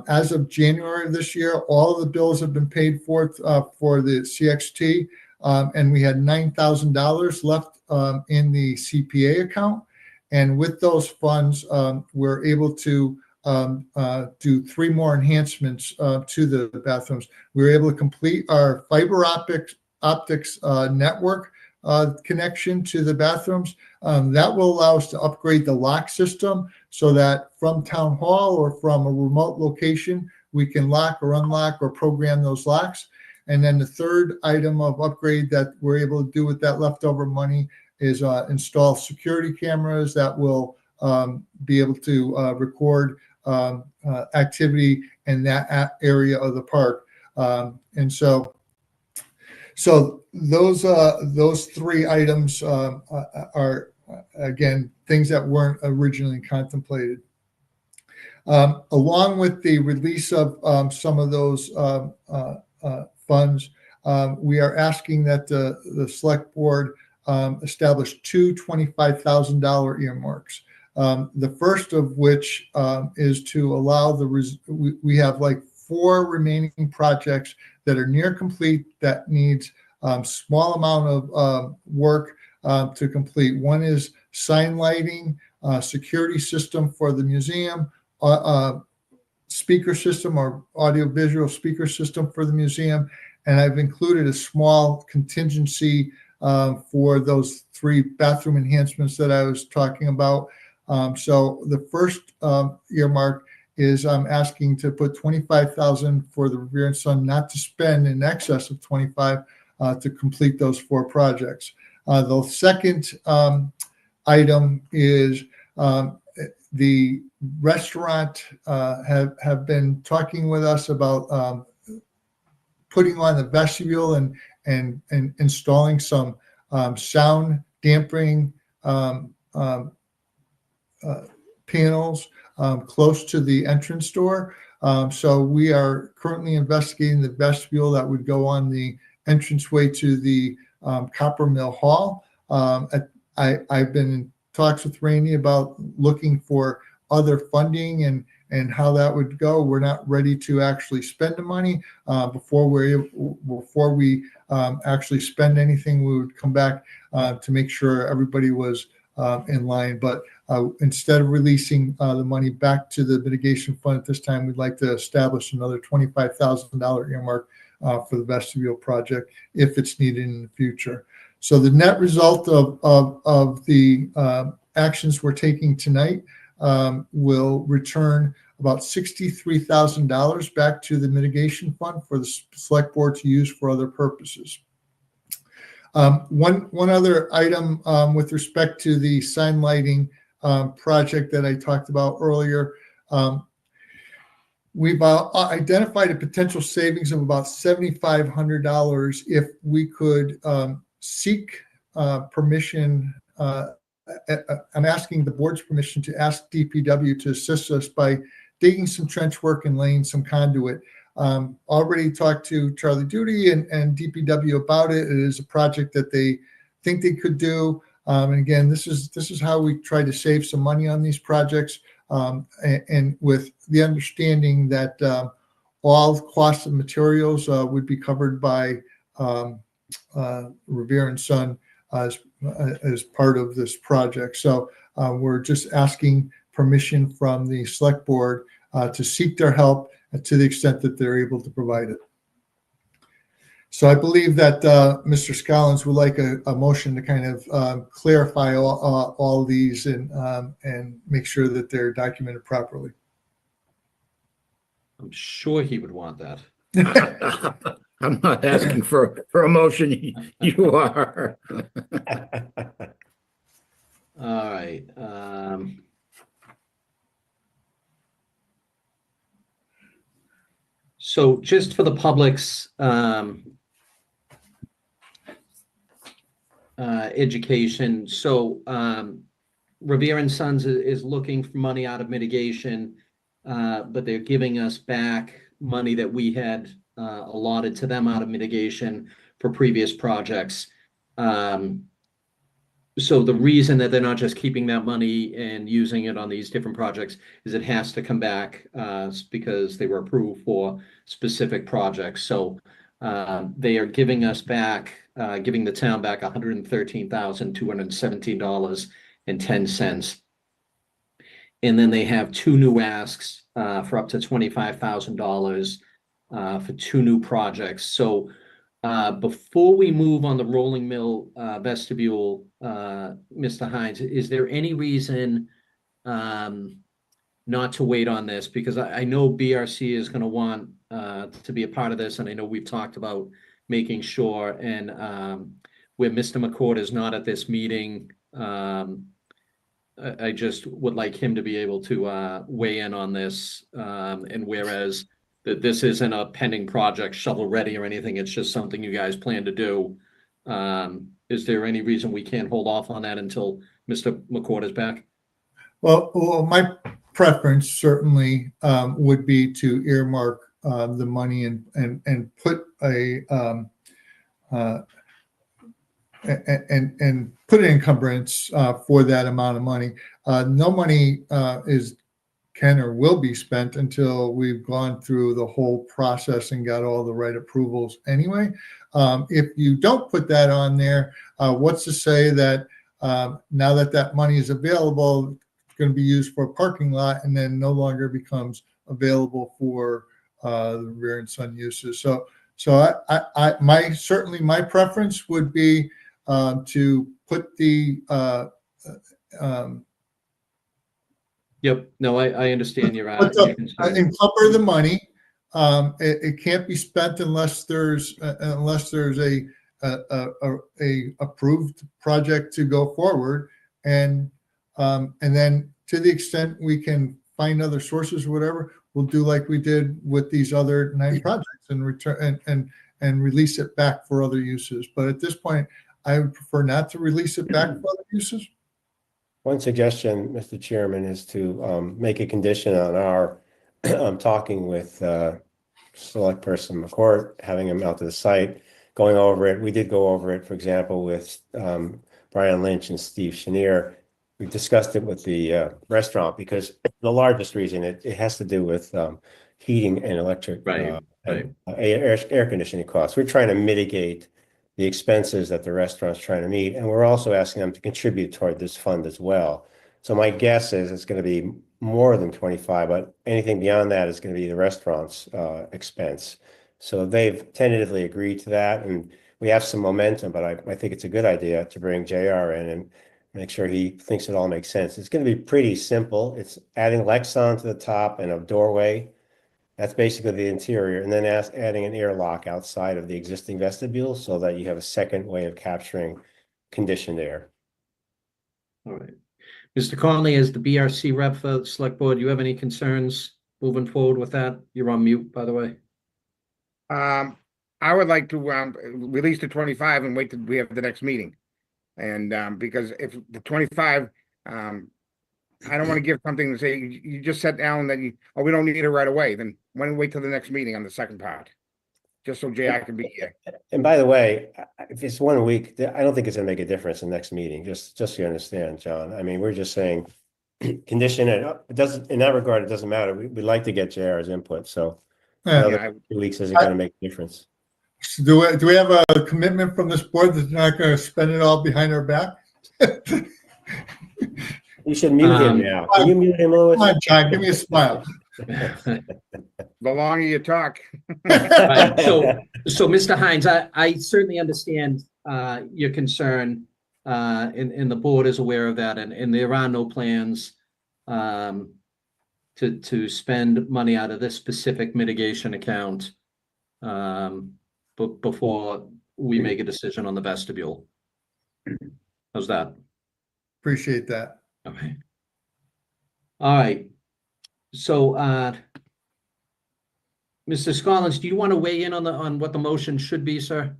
as of January of this year, all of the bills have been paid for the CXT, and we had $9,000 left in the CPA account. And with those funds, we're able to do 3 more enhancements to the bathrooms. We were able to complete our fiber optics network connection to the bathrooms. That will allow us to upgrade the lock system so that from town hall or from a remote location, we can lock or unlock or program those locks. And then the third item of upgrade that we're able to do with that leftover money is install security cameras that will be able to record activity in that area of the park. And so those 3 items are, again, things that weren't originally contemplated. Along with the release of some of those funds, we are asking that the select board establish 2 $25,000 earmarks. The first of which is to allow we have like 4 remaining projects that are near complete that needs small amount of work to complete. One is sign lighting, security system for the museum, speaker system or audio-visual speaker system for the museum. And I've included a small contingency for those 3 bathroom enhancements that I was talking about. So the first earmark is I'm asking to put $25,000 for the Revere and Son, not to spend in excess of 25 to complete those 4 projects. The second item is the restaurant have been talking with us about putting on the vestibule and installing some sound dampening panels close to the entrance door. So we are currently investigating the vestibule that would go on the entranceway to the Copper Mill Hall. I've been in talks with Rainey about looking for other funding and how that would go. We're not ready to actually spend the money before we actually spend anything. We would come back to make sure everybody was in line. But instead of releasing the money back to the mitigation fund at this time, we'd like to establish another $25,000 earmark for the vestibule project if it's needed in the future. So the net result of the actions we're taking tonight will return about $63,000 back to the mitigation fund for the select board to use for other purposes. One other item with respect to the sign lighting project that I talked about earlier. We've identified a potential savings of about $7,500 if we could seek permission. I'm asking the board's permission to ask DPW to assist us by digging some trench work and laying some conduit. Already talked to Charlie Duty and DPW about it. It is a project that they think they could do. And again, this is how we try to save some money on these projects, and with the understanding that all costs of materials would be covered by Revere and Son as part of this project. So we're just asking permission from the select board to seek their help to the extent that they're able to provide it. So I believe that Mr. Scollins would like a motion to kind of clarify all these and make sure that they're documented properly. I'm sure he would want that. I'm not asking for a motion. You are. All right. So just for the public's education, so Revere and Sons is looking for money out of mitigation, but they're giving us back money that we had allotted to them out of mitigation for previous projects. So the reason that they're not just keeping that money and using it on these different projects is it has to come back because they were approved for specific projects. So they are giving us back, giving the town back $113,217.10. And then they have two new asks for up to $25,000 for two new projects. So before we move on the rolling mill vestibule, Mr. Hines, is there any reason not to wait on this? Because I know BRC is going to want to be a part of this, and I know we've talked about making sure, and where Mr. McCord is not at this meeting, I just would like him to be able to weigh in on this, and whereas that this isn't a pending project, shovel ready or anything, it's just something you guys plan to do. Is there any reason we can't hold off on that until Mr. McCord is back? Well, my preference certainly would be to earmark the money and put a and put an encumbrance for that amount of money. No money can or will be spent until we've gone through the whole process and got all the right approvals anyway. If you don't put that on there, what's to say that now that money is available, it's going to be used for a parking lot and then no longer becomes available for the rear and sun uses. So certainly my preference would be to put the Yep. No, I understand your concern. encumber the money. It can't be spent unless there's a approved project to go forward, and then to the extent we can find other sources or whatever, we'll do like we did with these other 9 projects and return and release it back for other uses. But at this point, I would prefer not to release it back for other uses. One suggestion, Mr. Chairman, is to make a condition on our talking with select person McCourt, having him out to the site, going over it. We did go over it, for example, with Brian Lynch and Steve Chenier. We discussed it with the restaurant because the largest reason it has to do with heating and electric and air conditioning costs. We're trying to mitigate the expenses that the restaurant's trying to meet, and we're also asking them to contribute toward this fund as well. So my guess is it's going to be more than 25, but anything beyond that is going to be the restaurant's expense. So they've tentatively agreed to that, and we have some momentum, but I think it's a good idea to bring JR in and make sure he thinks it all makes sense. It's going to be pretty simple. It's adding Lexon to the top and a doorway. That's basically the interior, and then adding an airlock outside of the existing vestibule so that you have a second way of capturing conditioned air. All right. Mr. Conley, as the BRC rep for the select board, you have any concerns moving forward with that? You're on mute, by the way. I would like to release the 25 and wait till we have the next meeting. And because if the 25, I don't want to give something to say, you just sat down that we don't need it right away. Then why don't we wait till the next meeting on the second part? Just so JI can be here. And by the way, if it's 1 week, I don't think it's gonna make a difference in the next meeting, just so you understand, John. I mean, we're just saying condition it. It doesn't, in that regard, it doesn't matter. We'd like to get JR's input, so another 2 weeks isn't gonna make a difference. Do we have a commitment from this board that they're not going to spend it all behind our back? You should mute him now. Can you mute him, Louis? Come on, John, give me a smile. The longer you talk. Right. So Mr. Hines, I certainly understand your concern, and the board is aware of that, and there are no plans to spend money out of this specific mitigation account before we make a decision on the vestibule. How's that? Appreciate that. Okay. All right. So, Mr. Scollins, do you want to weigh in on what the motion should be, sir?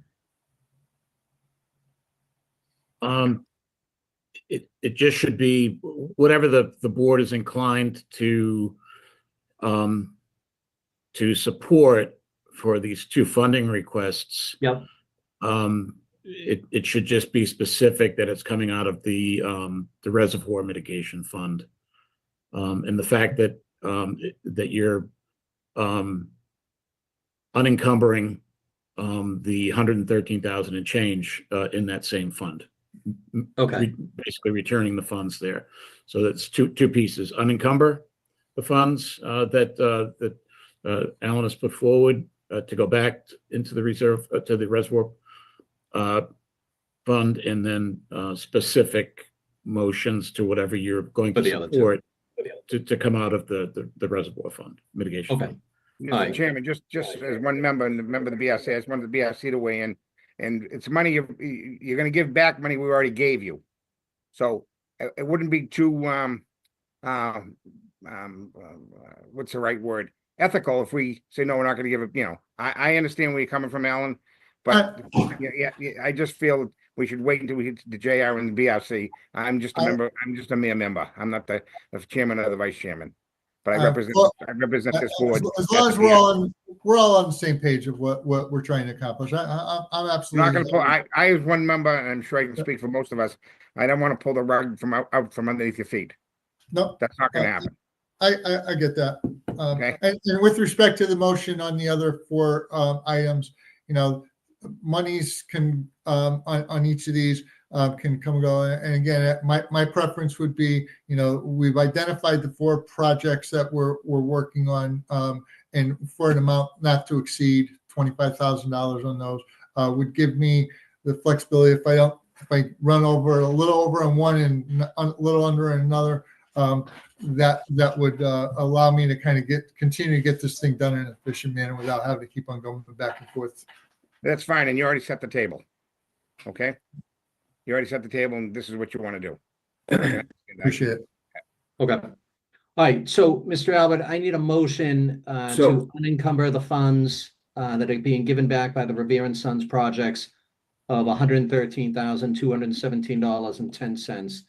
It just should be whatever the board is inclined to support for these two funding requests. Yep. it should just be specific that it's coming out of the reservoir mitigation fund. And the fact that that you're unencumbering the 113,000 and change in that same fund. Okay. Basically returning the funds there. So that's two pieces: unencumber the funds that Alan has put forward to go back into the reserve to the reservoir fund, and then specific motions to whatever you're going For to the other two. support to come out of the reservoir fund mitigation. Okay. Fund. Mr. Chairman, just as one member and the member of the BRC, I just wanted the BRC to weigh in. And it's money you're gonna give back money we already gave you. So it wouldn't be too what's the right word? Ethical if we say, no, we're not gonna give it, I understand where you're coming from, Alan. But yeah, I just feel we should wait until we get to the JR and the BRC. I'm just a member, I'm just a mere member. I'm not the chairman or the vice chairman. But I represent this board. As long as we're all on the same page of what we're trying to accomplish. I'm absolutely not going to pull. I as one member, and I'm sure I can speak for most of us. I don't want to pull the rug from out from underneath your feet. No, that's not going to happen. I get that. Okay. And with respect to the motion on the other four items, monies can on each of these can come and go. And again, my preference would be, we've identified the four projects that we're working on, and for an amount not to exceed $25,000 on those, would give me the flexibility if I run over a little over on one and a little under on another, that would allow me to kind of continue to get this thing done in an efficient manner without having to keep on going back and forth. That's fine, and you already set the table. Okay. You already set the table, and this is what you want to do. Appreciate it. Okay. All right. So, Mr. Albert, I need a motion to unencumber the funds that are being given back by the Revere and Sons projects of $113,217.10,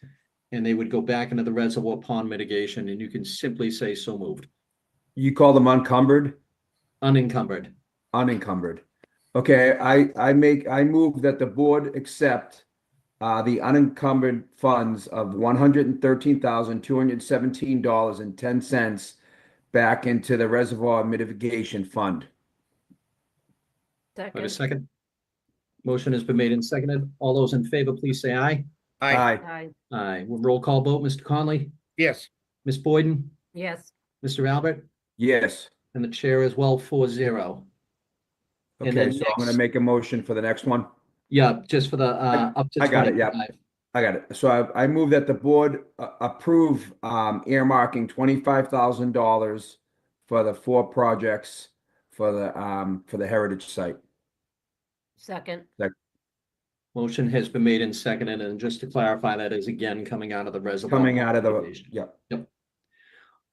and they would go back into the reservoir pond mitigation. And you can simply say so moved. You call them unencumbered? Unencumbered. Unencumbered. Okay, I move that the board accept the unencumbered funds of $113,217.10 back into the reservoir mitigation fund. Wait a second. Motion has been made and seconded. All those in favor, please say aye. Aye. Aye. Roll call vote, Mr. Conley, Yes. Ms. Boyden, Yes. Mr. Albert, Yes. and the chair as well, 4-0. And Okay, then so I'm going next- to make a motion for the next one. Yeah, just for the up to I got it, yeah. 25. I got it. So I move that the board approve earmarking $25,000 for the four projects for the heritage site. Second. Motion has been made and seconded, and just to clarify, that is again coming out of the reservoir. Coming out of the, mitigation. yep.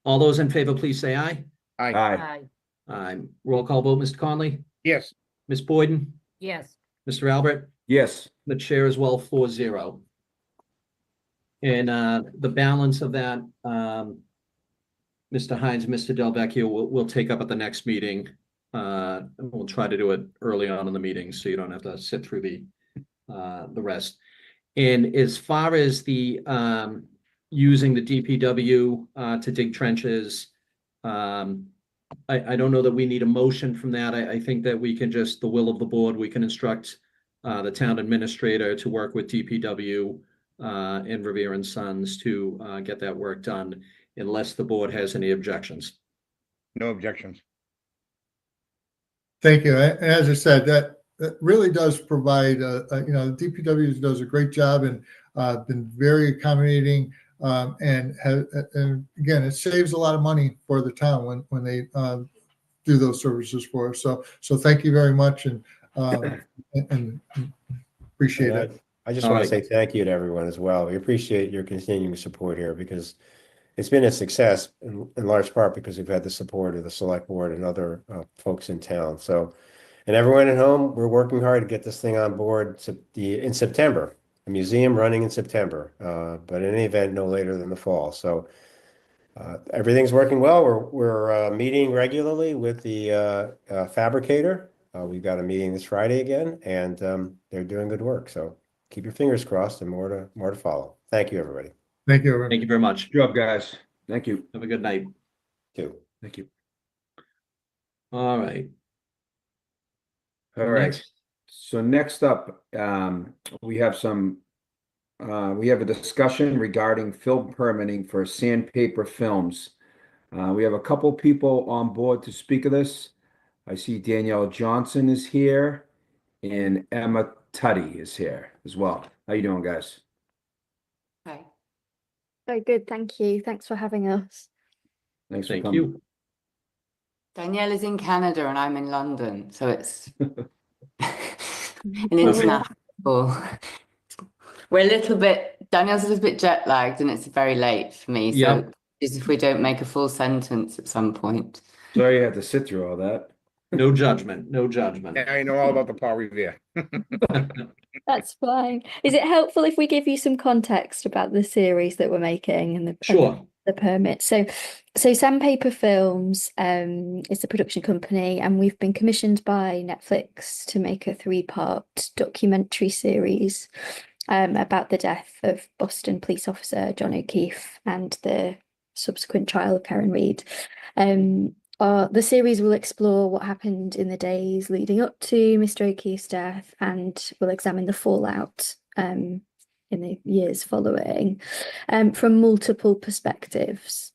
All those in favor, please say aye. Aye. Aye. Aye. Roll call vote, Mr. Conley, Yes. Ms. Boyden, Yes. Mr. Albert, Yes. the chair as well, 4-0. And the balance of that, Mr. Hines, Mr. Delvecchio will take up at the next meeting. We'll try to do it early on in the meeting, so you don't have to sit through the rest. And as far as the using the DPW to dig trenches, I don't know that we need a motion from that. I think that we can just, the will of the board, we can instruct the town administrator to work with DPW and Revere and Sons to get that work done, unless the board has any objections. No objections. Thank you. As I said, that really does provide, DPW does a great job and been very accommodating, and again, it saves a lot of money for the town when they do those services for us. So thank you very much, and appreciate it. I just want to say thank you to everyone as well. We appreciate your continuing support here, because it's been a success in large part because we've had the support of the select board and other folks in town. So, and everyone at home, we're working hard to get this thing on board in September. A museum running in September, but in any event, no later than the fall. So everything's working well. We're meeting regularly with the fabricator We've got a meeting this Friday again, and they're doing good work. So keep your fingers crossed, and more to follow. Thank you, everybody. Thank you, everyone. Thank you very much. Good job, guys. Thank you. Have a good night. Too. Thank you. All right. All right. Next. So next up, we have a discussion regarding film permitting for sandpaper films. We have a couple people on board to speak of this. I see Danielle Johnson is here and Emma Tuddy is here as well. How you doing, guys? Hi. Very good, thank you. Thanks for having us. Thanks for Thank coming. you. Danielle is in Canada and I'm in London, so it's an international. Danielle's a little bit jet lagged and it's very late for me. So Yep. if we don't make a full sentence at some point. Sorry you had to sit through all that. No judgment. No judgment. I know all about the Paul Revere. That's fine. Is it helpful if we give you some context about the series that we're making and Sure. the permit? So Sandpaper Films is a production company, and we've been commissioned by Netflix to make a 3-part documentary series about the death of Boston police officer John O'Keefe and the subsequent trial of Karen Reid. The series will explore what happened in the days leading up to Mr. O'Keefe's death, and will examine the fallout in the years following from multiple perspectives.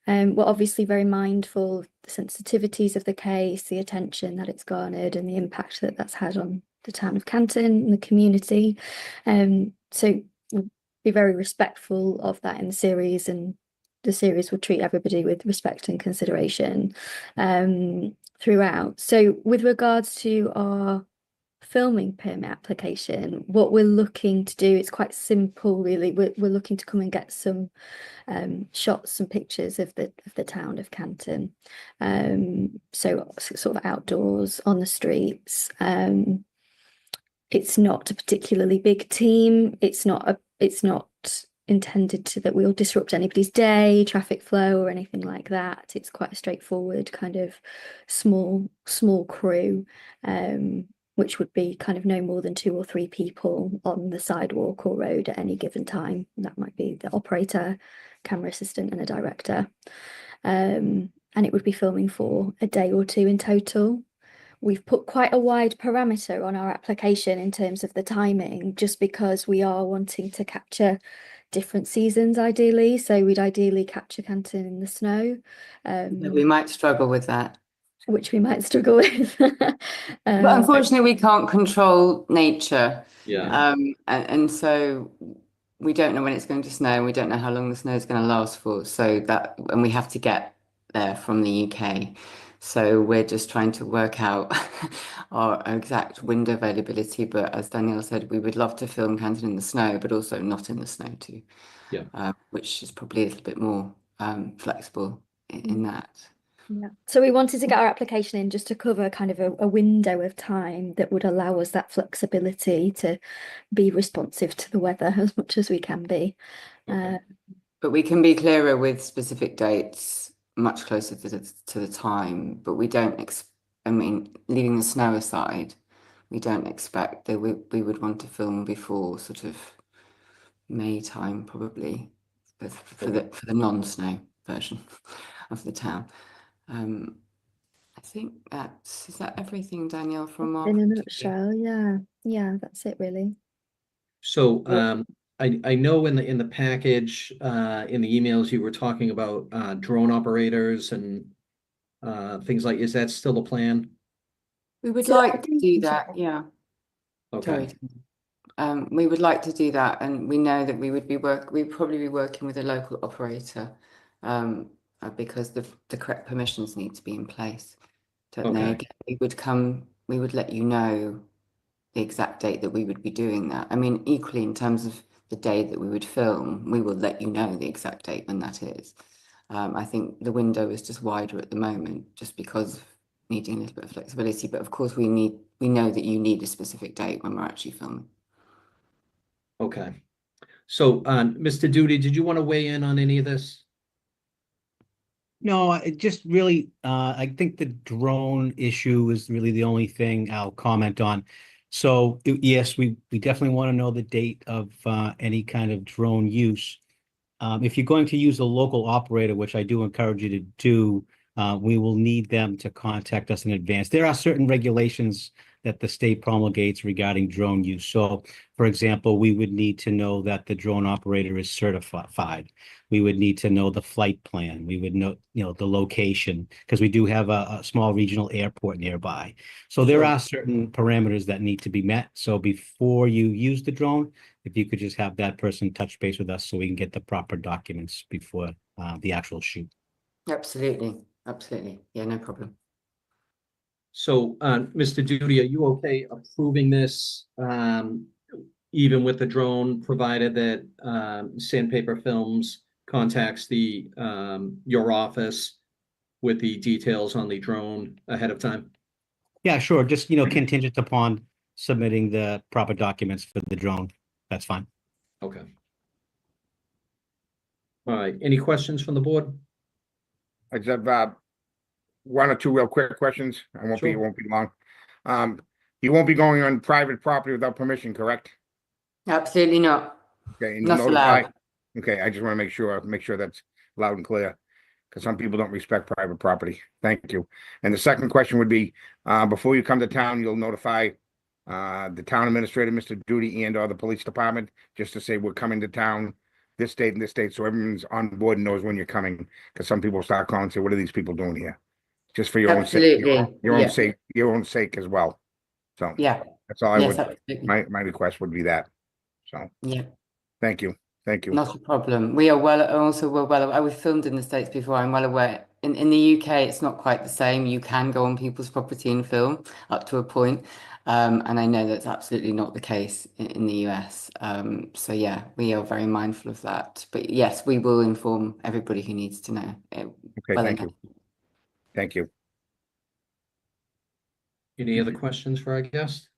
We're obviously very mindful of the sensitivities of the case, the attention that it's garnered, and the impact that that's had on the town of Canton and the community. So we'll be very respectful of that in the series, and the series will treat everybody with respect and consideration throughout. So with regards to our filming permit application, what we're looking to do, it's quite simple really. We're looking to come and get some shots, some pictures of the town of Canton. So sort of outdoors on the streets. It's not a particularly big team. It's not intended to that we'll disrupt anybody's day, traffic flow, or anything like that. It's quite a straightforward kind of small crew, which would be kind of no more than 2 or 3 people on the sidewalk or road at any given time. That might be the operator, camera assistant, and a director. And it would be filming for a day or 2 in total. We've put quite a wide parameter on our application in terms of the timing, just because we are wanting to capture different seasons ideally. So we'd ideally capture Canton in the snow. We might struggle with that. Which we might struggle with. But unfortunately, we can't control nature. Yeah. And so we don't know when it's going to snow, and we don't know how long the snow is going to last for. And we have to get there from the UK. So we're just trying to work out our exact window availability. But as Danielle said, we would love to film Canton in the snow, but also not in the snow too. Yeah. Which is probably a little bit more flexible in that. Yeah. So we wanted to get our application in just to cover kind of a window of time that would allow us that flexibility to be responsive to the weather as much as we can be. But we can be clearer with specific dates much closer to the time, but we don't, leaving the snow aside, we don't expect that we would want to film before sort of May time, probably, for the non-snow version of the town. I think is that everything, Danielle, from our... In a nutshell, yeah, that's it really. So I know in the package, in the emails, you were talking about drone operators and things like, is that still a plan? We would like to do that, yeah. Okay. Sorry. We would like to do that, and we know that we'd probably be working with a local operator, because the correct permissions need to be in place. Don't they? Again, we would let you know the exact date that we would be doing that. I mean, equally in terms of the day that we would film, we will let you know the exact date when that is. I think the window is just wider at the moment, just because of needing a little bit of flexibility. But of course, we know that you need a specific date when we're actually filming. Okay. So, Mr. Duty, did you want to weigh in on any of this? No, it just really, I think the drone issue is really the only thing I'll comment on. So yes, we definitely want to know the date of any kind of drone use. If you're going to use a local operator, which I do encourage you to do, we will need them to contact us in advance. There are certain regulations that the state promulgates regarding drone use. So, for example, we would need to know that the drone operator is certified. We would need to know the flight plan. We would know, the location, because we do have a small regional airport nearby. So there are certain parameters that need to be met. So before you use the drone, if you could just have that person touch base with us so we can get the proper documents before the actual shoot. Absolutely. Absolutely. Yeah, no problem. So, Mr. Duty, are you okay approving this, even with the drone, provided that Sandpaper Films contacts your office with the details on the drone ahead of time? Yeah, sure. Just, contingent upon submitting the proper documents for the drone. That's fine. Okay. All right. Any questions from the board? I just have one or two real quick questions. It won't be long. You won't be going on private property without permission, correct? Absolutely not. Okay, and Not allowed. Okay, I just want to make sure that's loud and clear, because some people don't respect private property. Thank you. And the second question would be, before you come to town, you'll notify the town administrator, Mr. Duty, and or the police department, just to say we're coming to town this date and this date, so everyone's on board and knows when you're coming, because some people start calling and say, what are these people doing here? Just for your own sake, your own sake as well. So yeah, that's all I Yes, would, absolutely. my request would be that. So Yeah, thank you. not a problem. We're well aware. We've filmed in the States before. I'm well aware. In the UK, it's not quite the same. You can go on people's property and film up to a point. And I know that's absolutely not the case in the US. So yeah, we are very mindful of that. But yes, we will inform everybody who needs to know. Okay, thank you. Thank you. Any other questions for our guest?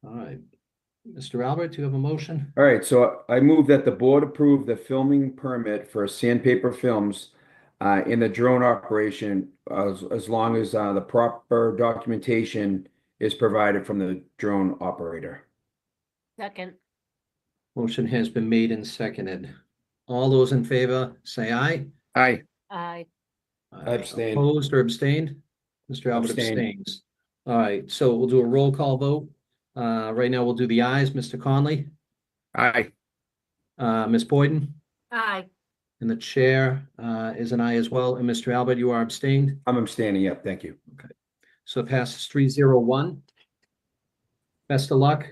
All right. Mr. Albert, do you have a motion? All right, so I move that the board approve the filming permit for Sandpaper Films in the drone operation as long as the proper documentation is provided from the drone operator. Second. Motion has been made and seconded. All those in favor, say aye. Aye. Aye. I abstain. Opposed or abstained? Mr. Albert Abstain. abstains. All right, so we'll do a roll call vote. Right now, we'll do the ayes. Mr. Conley, Aye. Ms. Boyden, Aye. and the chair is an aye as well. And Mr. Albert, you are abstained. I'm abstaining, yep, thank you. Okay, so it passes 3-0-1. Best of luck.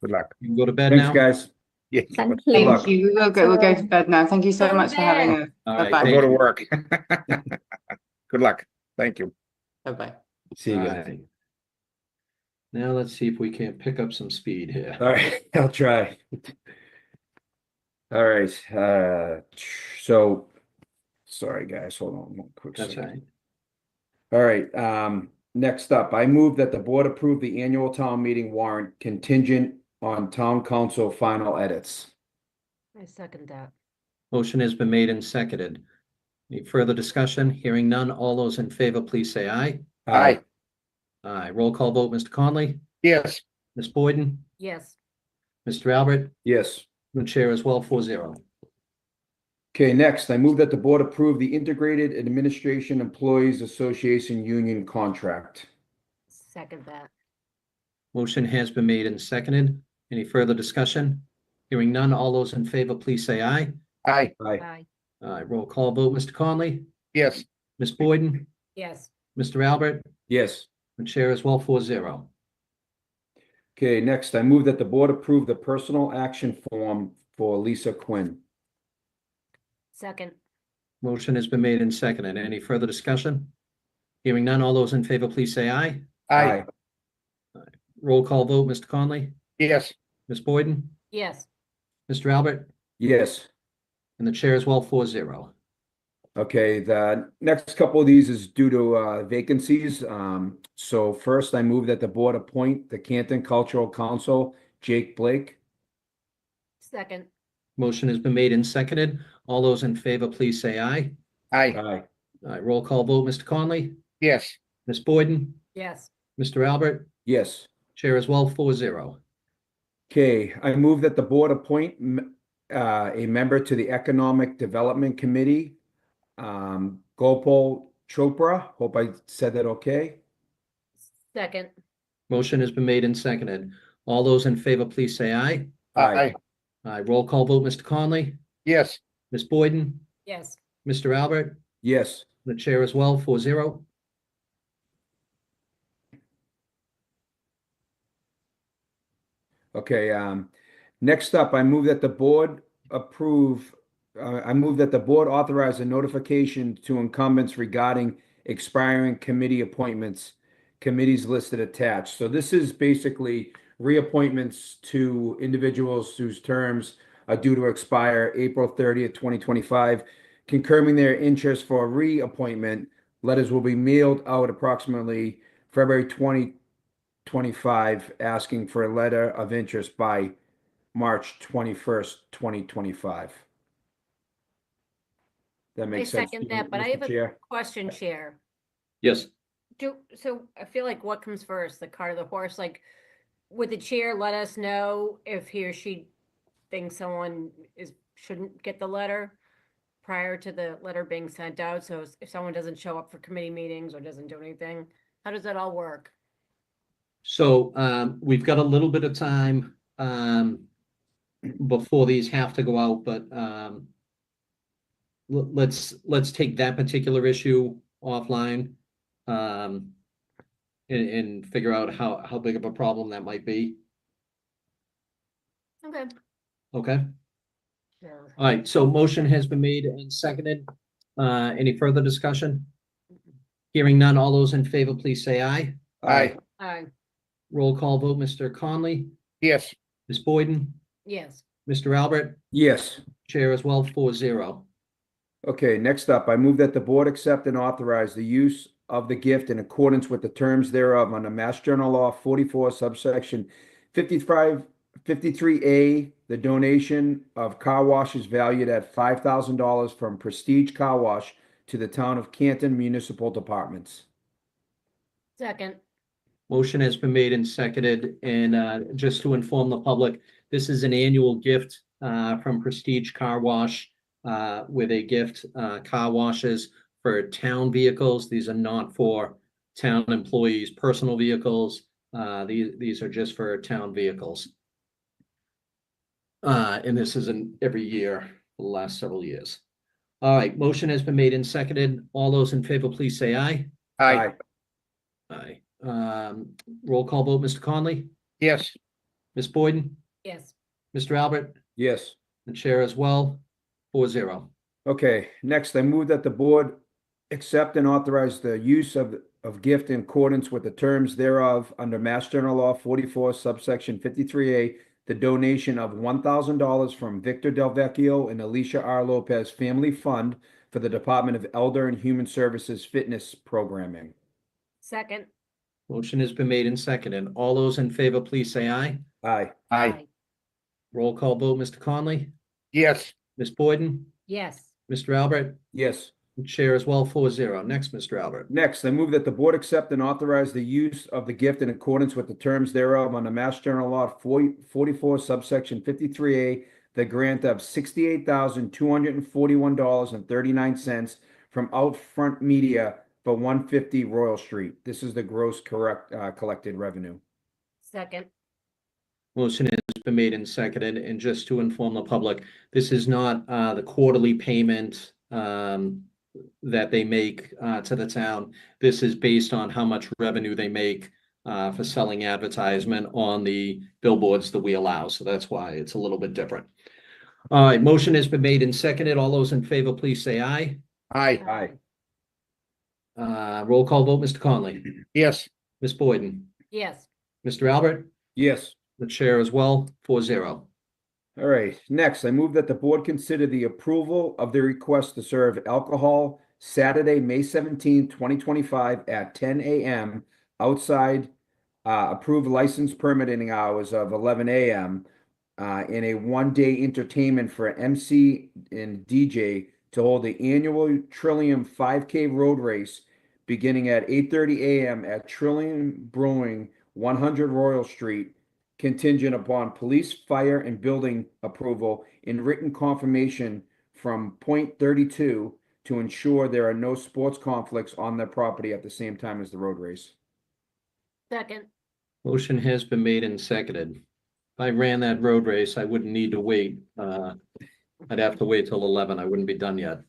Good luck. You can go to bed Thanks, now. guys. Yeah. Thank Good you. luck. Thank you. We'll go to bed now. Thank you so Go to much for having All a right, I'll thank go to you. work. Good luck. Thank you. bye. See you All guys. right. Now let's see if we can pick up some speed here. All right, I'll try. All right, so, sorry, guys, hold on one quick That's second. right. All right, next up, I move that the board approve the annual town meeting warrant contingent on town council final edits. I second that. Motion has been made and seconded. Any further discussion? Hearing none. All those in favor, please say aye. Aye. Aye. Roll call vote, Mr. Conley, Yes. Ms. Boyden, Yes. Mr. Albert, Yes. the chair as well, 4-0. Okay, next, I move that the board approve the Integrated Administration Employees Association Union contract. Second that. Motion has been made and seconded. Any further discussion? Hearing none. All those in favor, please say aye. Aye. Aye. Aye. Aye. Roll call vote, Mr. Conley, Yes. Ms. Boyden, Yes. Mr. Albert, Yes. the chair as well, 4-0. Okay, next, I move that the board approve the personal action form for Lisa Quinn. Second. Motion has been made and seconded. Any further discussion? Hearing none. All those in favor, please say aye. Aye. Roll call vote, Mr. Conley, Yes. Ms. Boyden, Yes. Mr. Albert, Yes. and the chair as well, 4-0. Okay, the next couple of these is due to vacancies. So first, I move that the board appoint the Canton Cultural Council, Jake Blake. Second. Motion has been made and seconded. All those in favor, please say aye. Aye. Aye. Roll call vote, Mr. Conley, Yes. Ms. Boyden, Yes. Mr. Albert, Yes. Chair as well, 4-0. Okay, I move that the board appoint a member to the Economic Development Committee. Gopal Chopra, hope I said that okay. Second. Motion has been made and seconded. All those in favor, please say aye. Aye. Roll call vote, Mr. Conley, Yes. Ms. Boyden, Yes. Mr. Albert, Yes. the chair as well, 4-0. Okay, next up, I move that the board authorize a notification to incumbents regarding expiring committee appointments, committees listed attached. So this is basically reappointments to individuals whose terms are due to expire April 30th, 2025. Confirming their interest for reappointment, letters will be mailed out approximately February 2025, asking for a letter of interest by March 21st, 2025. That I makes sense. second to you, that, but I Mr. have a Chair? question, Chair. Yes. So I feel like what comes first, the cart or the horse? Like, would the chair let us know if he or she thinks someone shouldn't get the letter prior to the letter being sent out? So if someone doesn't show up for committee meetings or doesn't do anything, how does that all work? So we've got a little bit of time before these have to go out, but let's take that particular issue offline and figure out how big of a problem that might be. Okay. Okay. Sure. All right. So motion has been made and seconded. Any further discussion? Hearing none. All those in favor, please say aye. Aye. Aye. Roll call vote, Mr. Conley, Yes. Ms. Boyden, Yes. Mr. Albert, Yes. chair as well, 4-0. Okay, next up, I move that the board accept and authorize the use of the gift in accordance with the terms thereof under Mass General Law 44, subsection 53A, the donation of car washes valued at $5,000 from Prestige Car Wash to the town of Canton Municipal Departments. Second. Motion has been made and seconded, and just to inform the public, this is an annual gift from Prestige Car Wash with a gift car washes for town vehicles. These are not for town employees' personal vehicles. These are just for town vehicles. And this isn't every year for the last several years. All right, motion has been made and seconded. All those in favor, please say aye. Aye. Aye. Roll call vote, Mr. Conley, Yes. Ms. Boyden, Yes. Mr. Albert, Yes. the chair as well, 4-0. Okay, next, I move that the board accept and authorize the use of gift in accordance with the terms thereof under Mass General Law 44, subsection 53A, the donation of $1,000 from Victor Del Vecchio and Alicia R. Lopez Family Fund for the Department of Elder and Human Services Fitness Programming. Second. Motion has been made and seconded. All those in favor, please say aye. Aye. Aye. Roll call vote, Mr. Conley, Yes. Ms. Boyden, Yes. Mr. Albert, Yes. the chair as well, 4-0. Next, Mr. Albert. Next, I move that the board accept and authorize the use of the gift in accordance with the terms thereof under Mass General Law 44, subsection 53A, the grant of $68,241.39 from Outfront Media for 150 Royal Street. This is the gross collected revenue. Second. Motion has been made and seconded, and just to inform the public, this is not the quarterly payment that they make to the town. This is based on how much revenue they make for selling advertisement on the billboards that we allow. So that's why it's a little bit different. All right, motion has been made and seconded. All those in favor, please say aye. Aye. Roll call vote, Mr. Conley, Yes. Ms. Boyden, Yes. Mr. Albert, Yes. the chair as well, 4-0. All right, next, I move that the board consider the approval of the request to serve alcohol Saturday, May 17th, 2025 at 10 a.m. outside approved license permitting hours of 11 a.m. and a one-day entertainment for MC and DJ to hold the annual Trillium 5K road race beginning at 8:30 a.m. at Trillium Brewing, 100 Royal Street, contingent upon police, fire, and building approval and written confirmation from Point 32 to ensure there are no sports conflicts on their property at the same time as the road race. Second. Motion has been made and seconded. If I ran that road race, I wouldn't need to wait. I'd have to wait till 11. I wouldn't be done yet.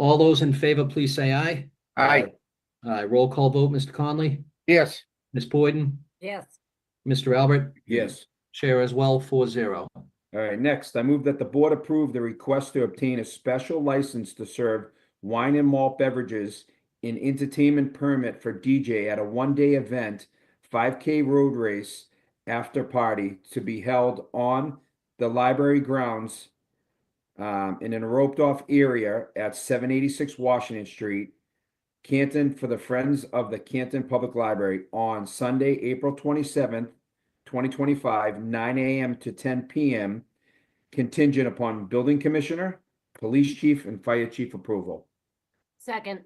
All those in favor, please say aye. Aye. Roll call vote, Mr. Conley, Yes. Ms. Boyden, Yes. Mr. Albert, Yes. Chair as well, 4-0. All right, next, I move that the board approve the request to obtain a special license to serve wine and malt beverages and entertainment permit for DJ at a one-day event, 5K road race after party to be held on the library grounds in a roped-off area at 786 Washington Street, Canton, for the Friends of the Canton Public Library on Sunday, April 27th, 2025, 9 a.m. to 10 p.m., contingent upon building commissioner, police chief, and fire chief approval. Second.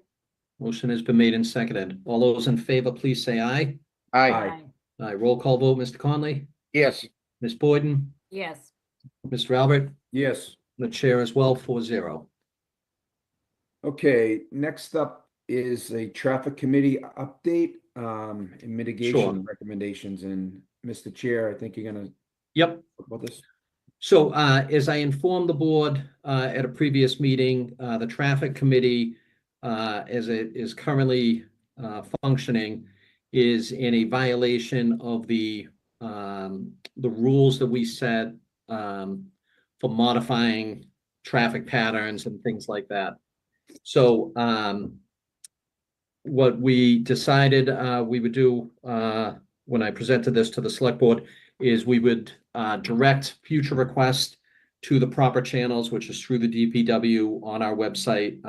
Motion has been made and seconded. All those in favor, please say aye. Aye. Aye. Roll call vote, Mr. Conley, Yes. Ms. Boyden, Yes. Mr. Albert, Yes. the chair as well, 4-0. Okay, next up is a traffic committee update and mitigation Sure. recommendations. And Mr. Chair, I think you're gonna Yep. talk about this. So as I informed the board at a previous meeting, the traffic committee, as it is currently functioning, is in a violation of the rules that we set for modifying traffic patterns and things like that. So what we decided we would do when I presented this to the select board is we would direct future requests to the proper channels, which is through the DPW on our website.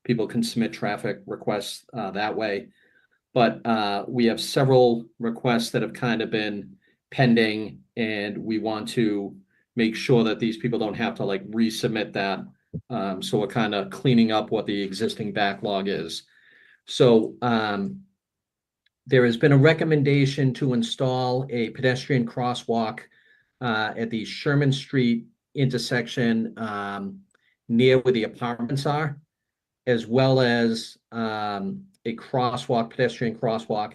People can submit traffic requests that way. But we have several requests that have kind of been pending, and we want to make sure that these people don't have to like resubmit that. So we're kind of cleaning up what the existing backlog is. So there has been a recommendation to install a pedestrian crosswalk at the Sherman Street intersection near where the apartments are, as well as a pedestrian crosswalk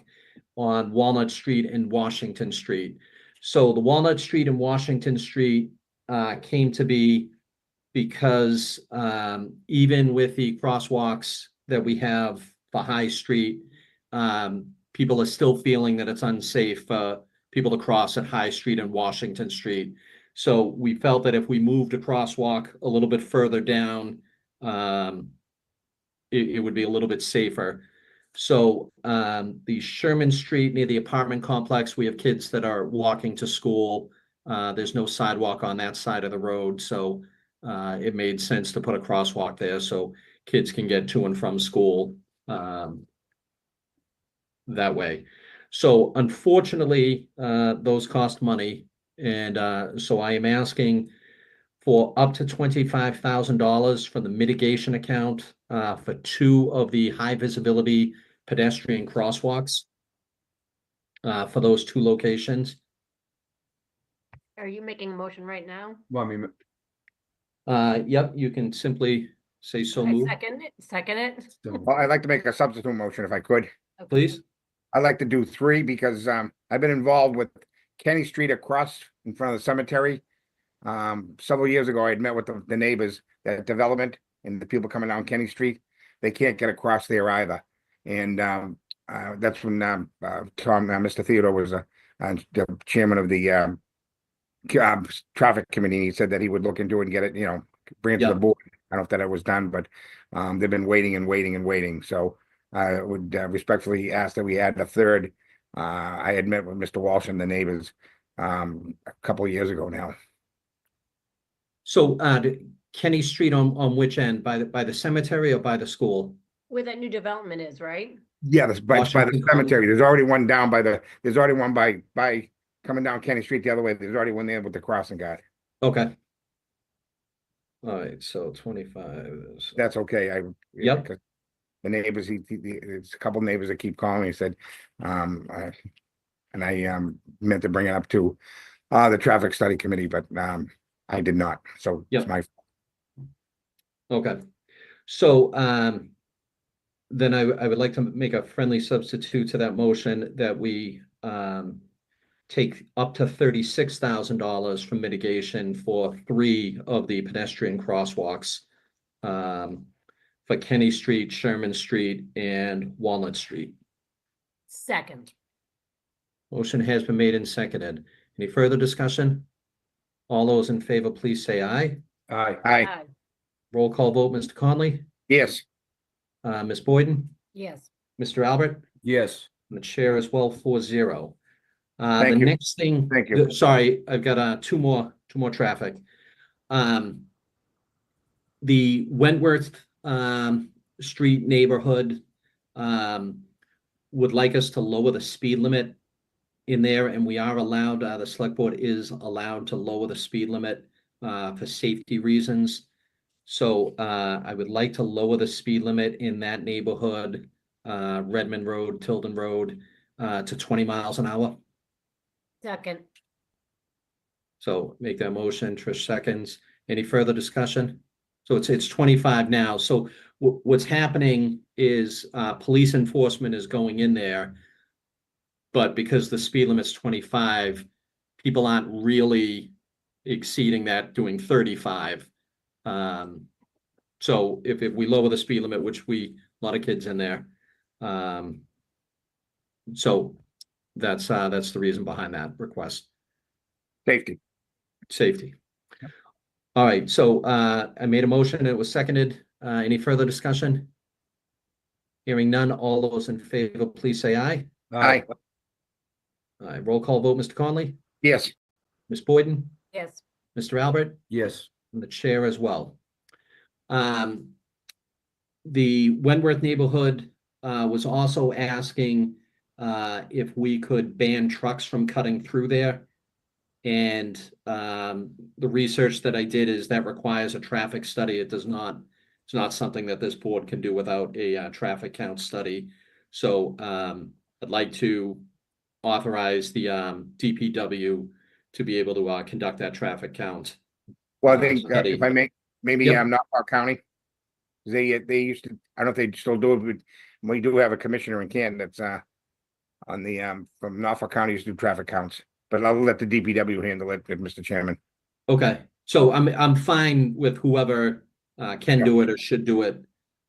on Walnut Street and Washington Street. So the Walnut Street and Washington Street came to be because even with the crosswalks that we have for High Street, people are still feeling that it's unsafe for people to cross at High Street and Washington Street. So we felt that if we moved a crosswalk a little bit further down, it would be a little bit safer. So the Sherman Street near the apartment complex, we have kids that are walking to school. There's no sidewalk on that side of the road. So it made sense to put a crosswalk there so kids can get to and from school that way. So unfortunately, those cost money. And so I am asking for up to $25,000 from the mitigation account for 2 of the high visibility pedestrian crosswalks for those 2 locations. Are you making a motion right now? Well, I mean, Yep, you can simply say so I moved, second it. Second it. Well, I'd like to make a substitute motion if I could. please. I'd like to do 3 because I've been involved with Kenny Street across in front of the cemetery. Several years ago, I had met with the neighbors, that development, and the people coming down Kenny Street. They can't get across there either. And that's when Mr. Theodore was the chairman of the traffic committee. He said that he would look into it and get it, bring it to the board. I don't know if that was done, but they've been waiting and waiting and waiting. So I would respectfully ask that we add a 3rd. I had met with Mr. Walsh and the neighbors a couple of years ago now. So Kenny Street on which end? By the cemetery or by the school? Where that new development is, right? Yeah, it's by the Washington cemetery. There's already one down there's already one by coming down Kenny Street the other way, there's already one there with the crossing guard. Okay. All right, so 25 is. That's okay. Yep. 'Cause the neighbors, it's a couple neighbors that keep calling me, said, and I meant to bring it up to the traffic study committee, but I did not. So Yep. it's my Okay. So then I would like to make a friendly substitute to that motion that we take up to $36,000 from mitigation for 3 of the pedestrian crosswalks for Kenny Street, Sherman Street, and Walnut Street. Second. Motion has been made and seconded. Any further discussion? All those in favor, please say aye. Aye. Aye. Roll call vote, Mr. Conley, Yes. Ms. Boyden, Yes. Mr. Albert, Yes. and the chair as well, 4-0. The Thank you. next thing, Thank you. sorry, I've got two more traffic. The Wentworth Street neighborhood would like us to lower the speed limit in there, and we are allowed, the select board is allowed to lower the speed limit for safety reasons. So I would like to lower the speed limit in that neighborhood, Redmond Road, Tilden Road, to 20 miles an hour. Second. So make that motion, Trish seconds. Any further discussion? So it's 25 now. So what's happening is police enforcement is going in there, but because the speed limit's 25, people aren't really exceeding that, doing 35. So if we lower the speed limit, which a lot of kids in there, so that's the reason behind that request. Safety. All right, so I made a motion, it was seconded. Any further discussion? Hearing none, all those in favor, please say aye. Aye. All right, roll call vote, Mr. Conley, Yes. Ms. Boyden, Yes. Mr. Albert, Yes. and the chair as well. The Wentworth neighborhood was also asking if we could ban trucks from cutting through there. And the research that I did is that requires a traffic study. It's not something that this board can do without a traffic count study. So I'd like to authorize the DPW to be able to conduct that traffic count. Well, I think study. if I may, maybe Yep. Norfolk County. They used to, I don't know if they still do it, but we do have a commissioner in Canton that's on the from Norfolk County used to do traffic counts. But I'll let the DPW handle it, Mr. Chairman. Okay, so I'm fine with whoever can do it or should do it.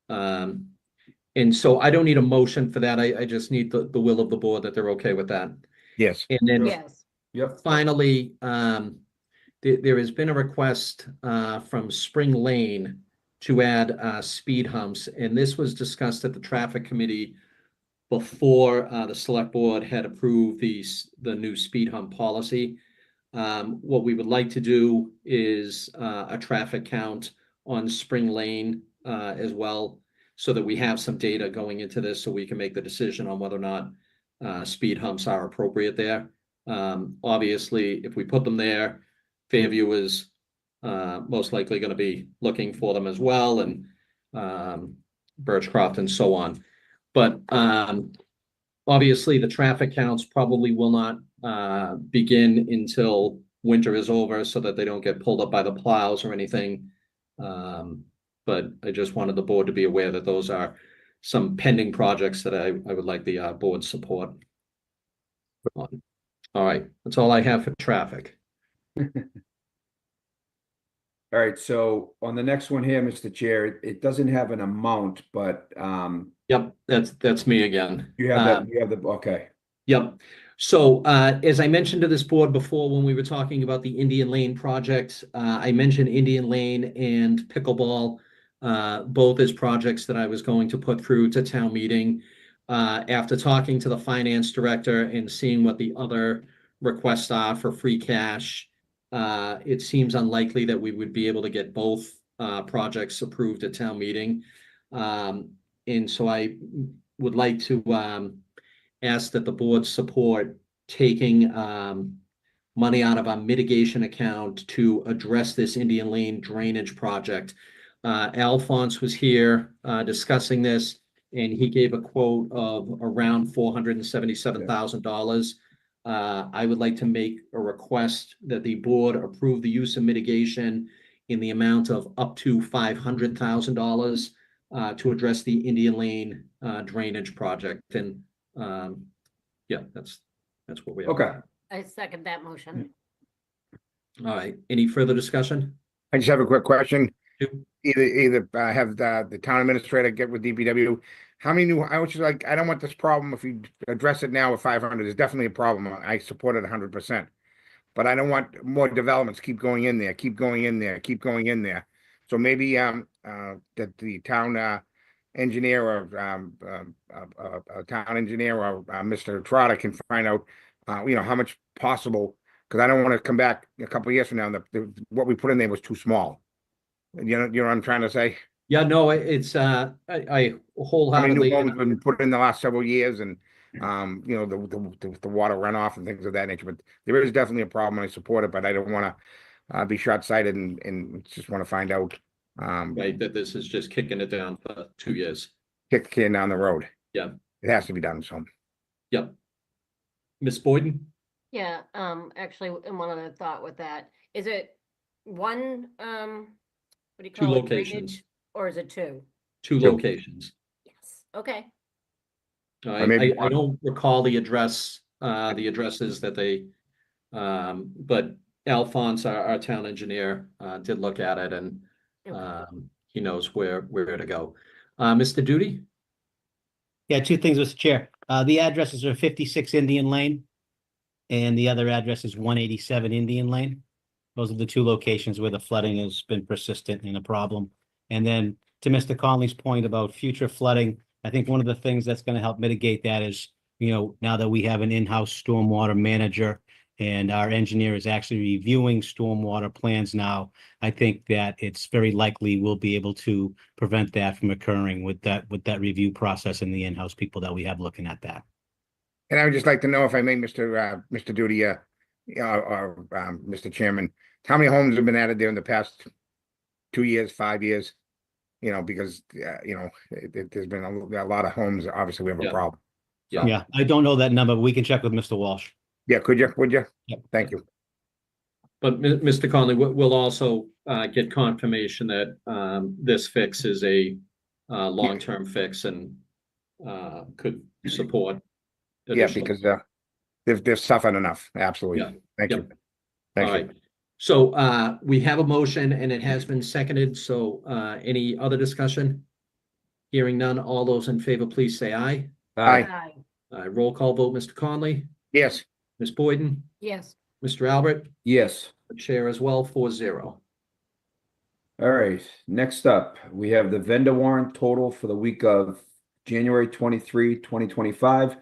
And so I don't need a motion for that. I just need the will of the board that they're okay with that. Yes. And then Yes. Yep. finally, there has been a request from Spring Lane to add speed humps, and this was discussed at the traffic committee before the select board had approved the new speed hump policy. What we would like to do is a traffic count on Spring Lane as well, so that we have some data going into this, so we can make the decision on whether or not speed humps are appropriate there. Obviously, if we put them there, Fairview is most likely going to be looking for them as well, and Birchcroft and so on. But obviously, the traffic counts probably will not begin until winter is over, so that they don't get pulled up by the plows or anything. But I just wanted the board to be aware that those are some pending projects that I would like the board's support on. All right, that's all I have for traffic. All right, so on the next one here, Mr. Chair, it doesn't have an amount, but Yep, that's me again. you have okay. Yep. So as I mentioned to this board before, when we were talking about the Indian Lane project, I mentioned Indian Lane and pickleball, both as projects that I was going to put through to town meeting. After talking to the finance director and seeing what the other requests are for free cash, it seems unlikely that we would be able to get both projects approved at town meeting. And so I would like to ask that the board support taking money out of our mitigation account to address this Indian Lane drainage project. Alphonse was here discussing this, and he gave a quote of around $477,000. I would like to make a request that the board approve the use of mitigation in the amount of up to $500,000 to address the Indian Lane drainage project. And yeah, that's what we have. Okay. I second that motion. All right. Any further discussion? I just have a quick question. Sure. Either have the town administrator get with DPW. How many new, I was just like, I don't want this problem if you address it now with 500, there's definitely a problem. I support it 100%. But I don't want more developments keep going in there, keep going in there, keep going in there. So maybe that the town engineer or town engineer or Mr. Trotter can find out, how much possible, because I don't want to come back a couple of years from now and what we put in there was too small. You know what I'm trying to say? Yeah, no, it's I wholeheartedly. How many new homes been put in the last several years, and the water runoff and things of that nature. But there is definitely a problem. I support it, but I don't want to be short-sighted and just want to find out. Right, that this is just kicking it down for 2 years. Kick the can down the road. Yeah. It has to be done. So. Yep. Miss Boyden? Yeah, actually, and one other thought with that, is it one, what do you Two call it? locations. Drainage, or is it two? Two locations. Yes, okay. I don't recall the addresses that they, but Alphonse, our town engineer, did look at it, and he knows where to go. Mr. Duty? Yeah, two things, Mr. Chair. The addresses are 56 Indian Lane, and the other address is 187 Indian Lane. Those are the two locations where the flooding has been persistent and a problem. And then to Mr. Conley's point about future flooding, I think one of the things that's going to help mitigate that is, now that we have an in-house stormwater manager and our engineer is actually reviewing stormwater plans now, I think that it's very likely we'll be able to prevent that from occurring with that review process and the in-house people that we have looking at that. And I would just like to know, if I may, Mr. Duty, or Mr. Chairman, how many homes have been added there in the past 2 years, 5 years? Because there's been a lot of homes. Obviously, we have a problem. Yeah, I don't know that number, but we can check with Mr. Walsh. Yeah, would you? Yep. Thank you. But Mr. Conley, we'll also get confirmation that this fix is a long-term fix and could support. Yeah, because they've suffered enough. Absolutely. Yeah. Thank you. All Thank you. right. So we have a motion and it has been seconded. So any other discussion? Hearing none, all those in favor, please say aye. Aye. Roll call vote, Mr. Conley, Yes. Ms. Boyden, Yes. Mr. Albert, Yes. the chair as well, 4-0. All right, next up, we have the vendor warrant total for the week of January 23, 2025,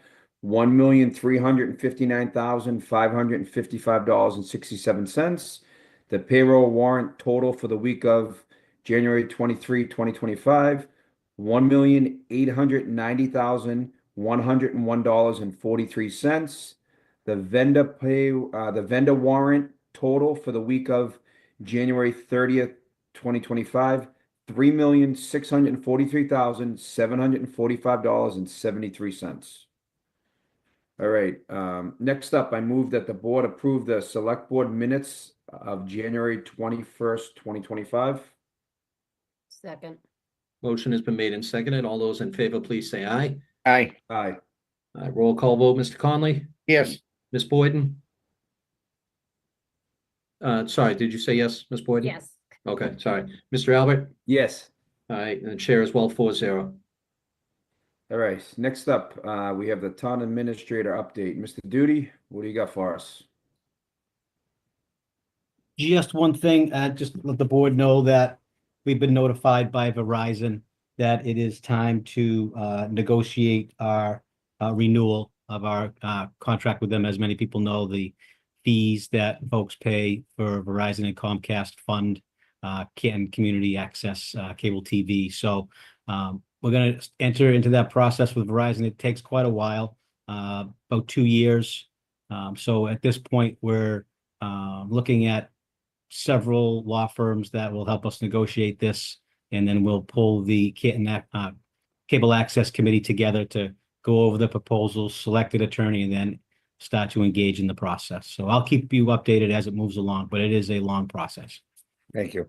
$1,359,555.67. The payroll warrant total for the week of January 23, 2025, $1,890,101.43. The vendor warrant total for the week of January 30th, 2025, $3,643,745.73. All right, next up, I move that the board approve the select board minutes of January 21st, 2025. Second. Motion has been made and seconded. All those in favor, please say aye. Aye. Aye. Roll call vote, Mr. Conley, Yes. Ms. Boyden. Sorry, did you say yes, Ms. Boyden? Yes. Okay, sorry. Mr. Albert? Yes. All right, and the chair as well, 4-0. All right, next up, we have the town administrator update. Mr. Duty, what do you got for us? Just one thing, just let the board know that we've been notified by Verizon that it is time to negotiate our renewal of our contract with them. As many people know, the fees that folks pay for Verizon and Comcast fund Canton community access cable TV. So we're going to enter into that process with Verizon. It takes quite a while, about 2 years. So at this point, we're looking at several law firms that will help us negotiate this. And then we'll pull the Canton Cable Access Committee together to go over the proposals, select an attorney, and then start to engage in the process. So I'll keep you updated as it moves along, but it is a long process. Thank you.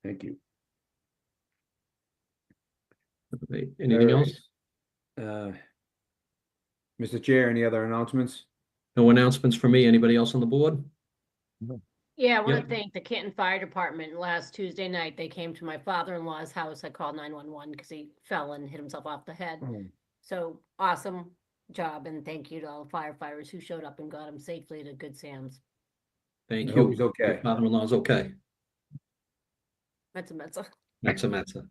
Thank you. Anything All else? right. Mr. Chair, any other announcements? No announcements for me. Anybody else on the board? Yeah, I want Yep. to thank the Canton Fire Department. Last Tuesday night, they came to my father-in-law's house. I called 911 because he fell and hit himself off the head. So awesome job, and thank you to all the firefighters who showed up and got him safely to Good Sam's. Thank I you. hope he's okay. Your father-in-law's okay. That's a Metza. That's a matter.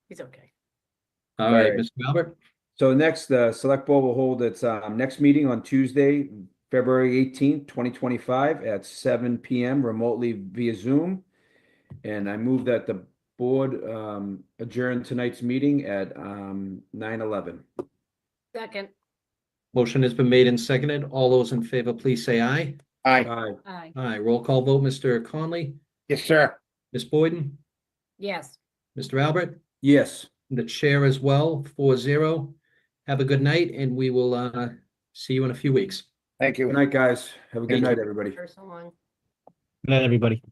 He's okay. All right, right. Mr. Albert. So next, the select board will hold its next meeting on Tuesday, February 18th, 2025 at 7 p.m. remotely via Zoom. And I move that the board adjourn tonight's meeting at 9:11. Second. Motion has been made and seconded. All those in favor, please say aye. Aye. Aye. Aye. Aye. Roll call vote, Mr. Conley, Yes, sir. Ms. Boyden, Yes. Mr. Albert, Yes. the chair as well, 4-0. Have a good night, and we will see you in a few weeks. Thank you. Good night, guys. Have a good Thank night, you. everybody. Personal one. Good night, everybody.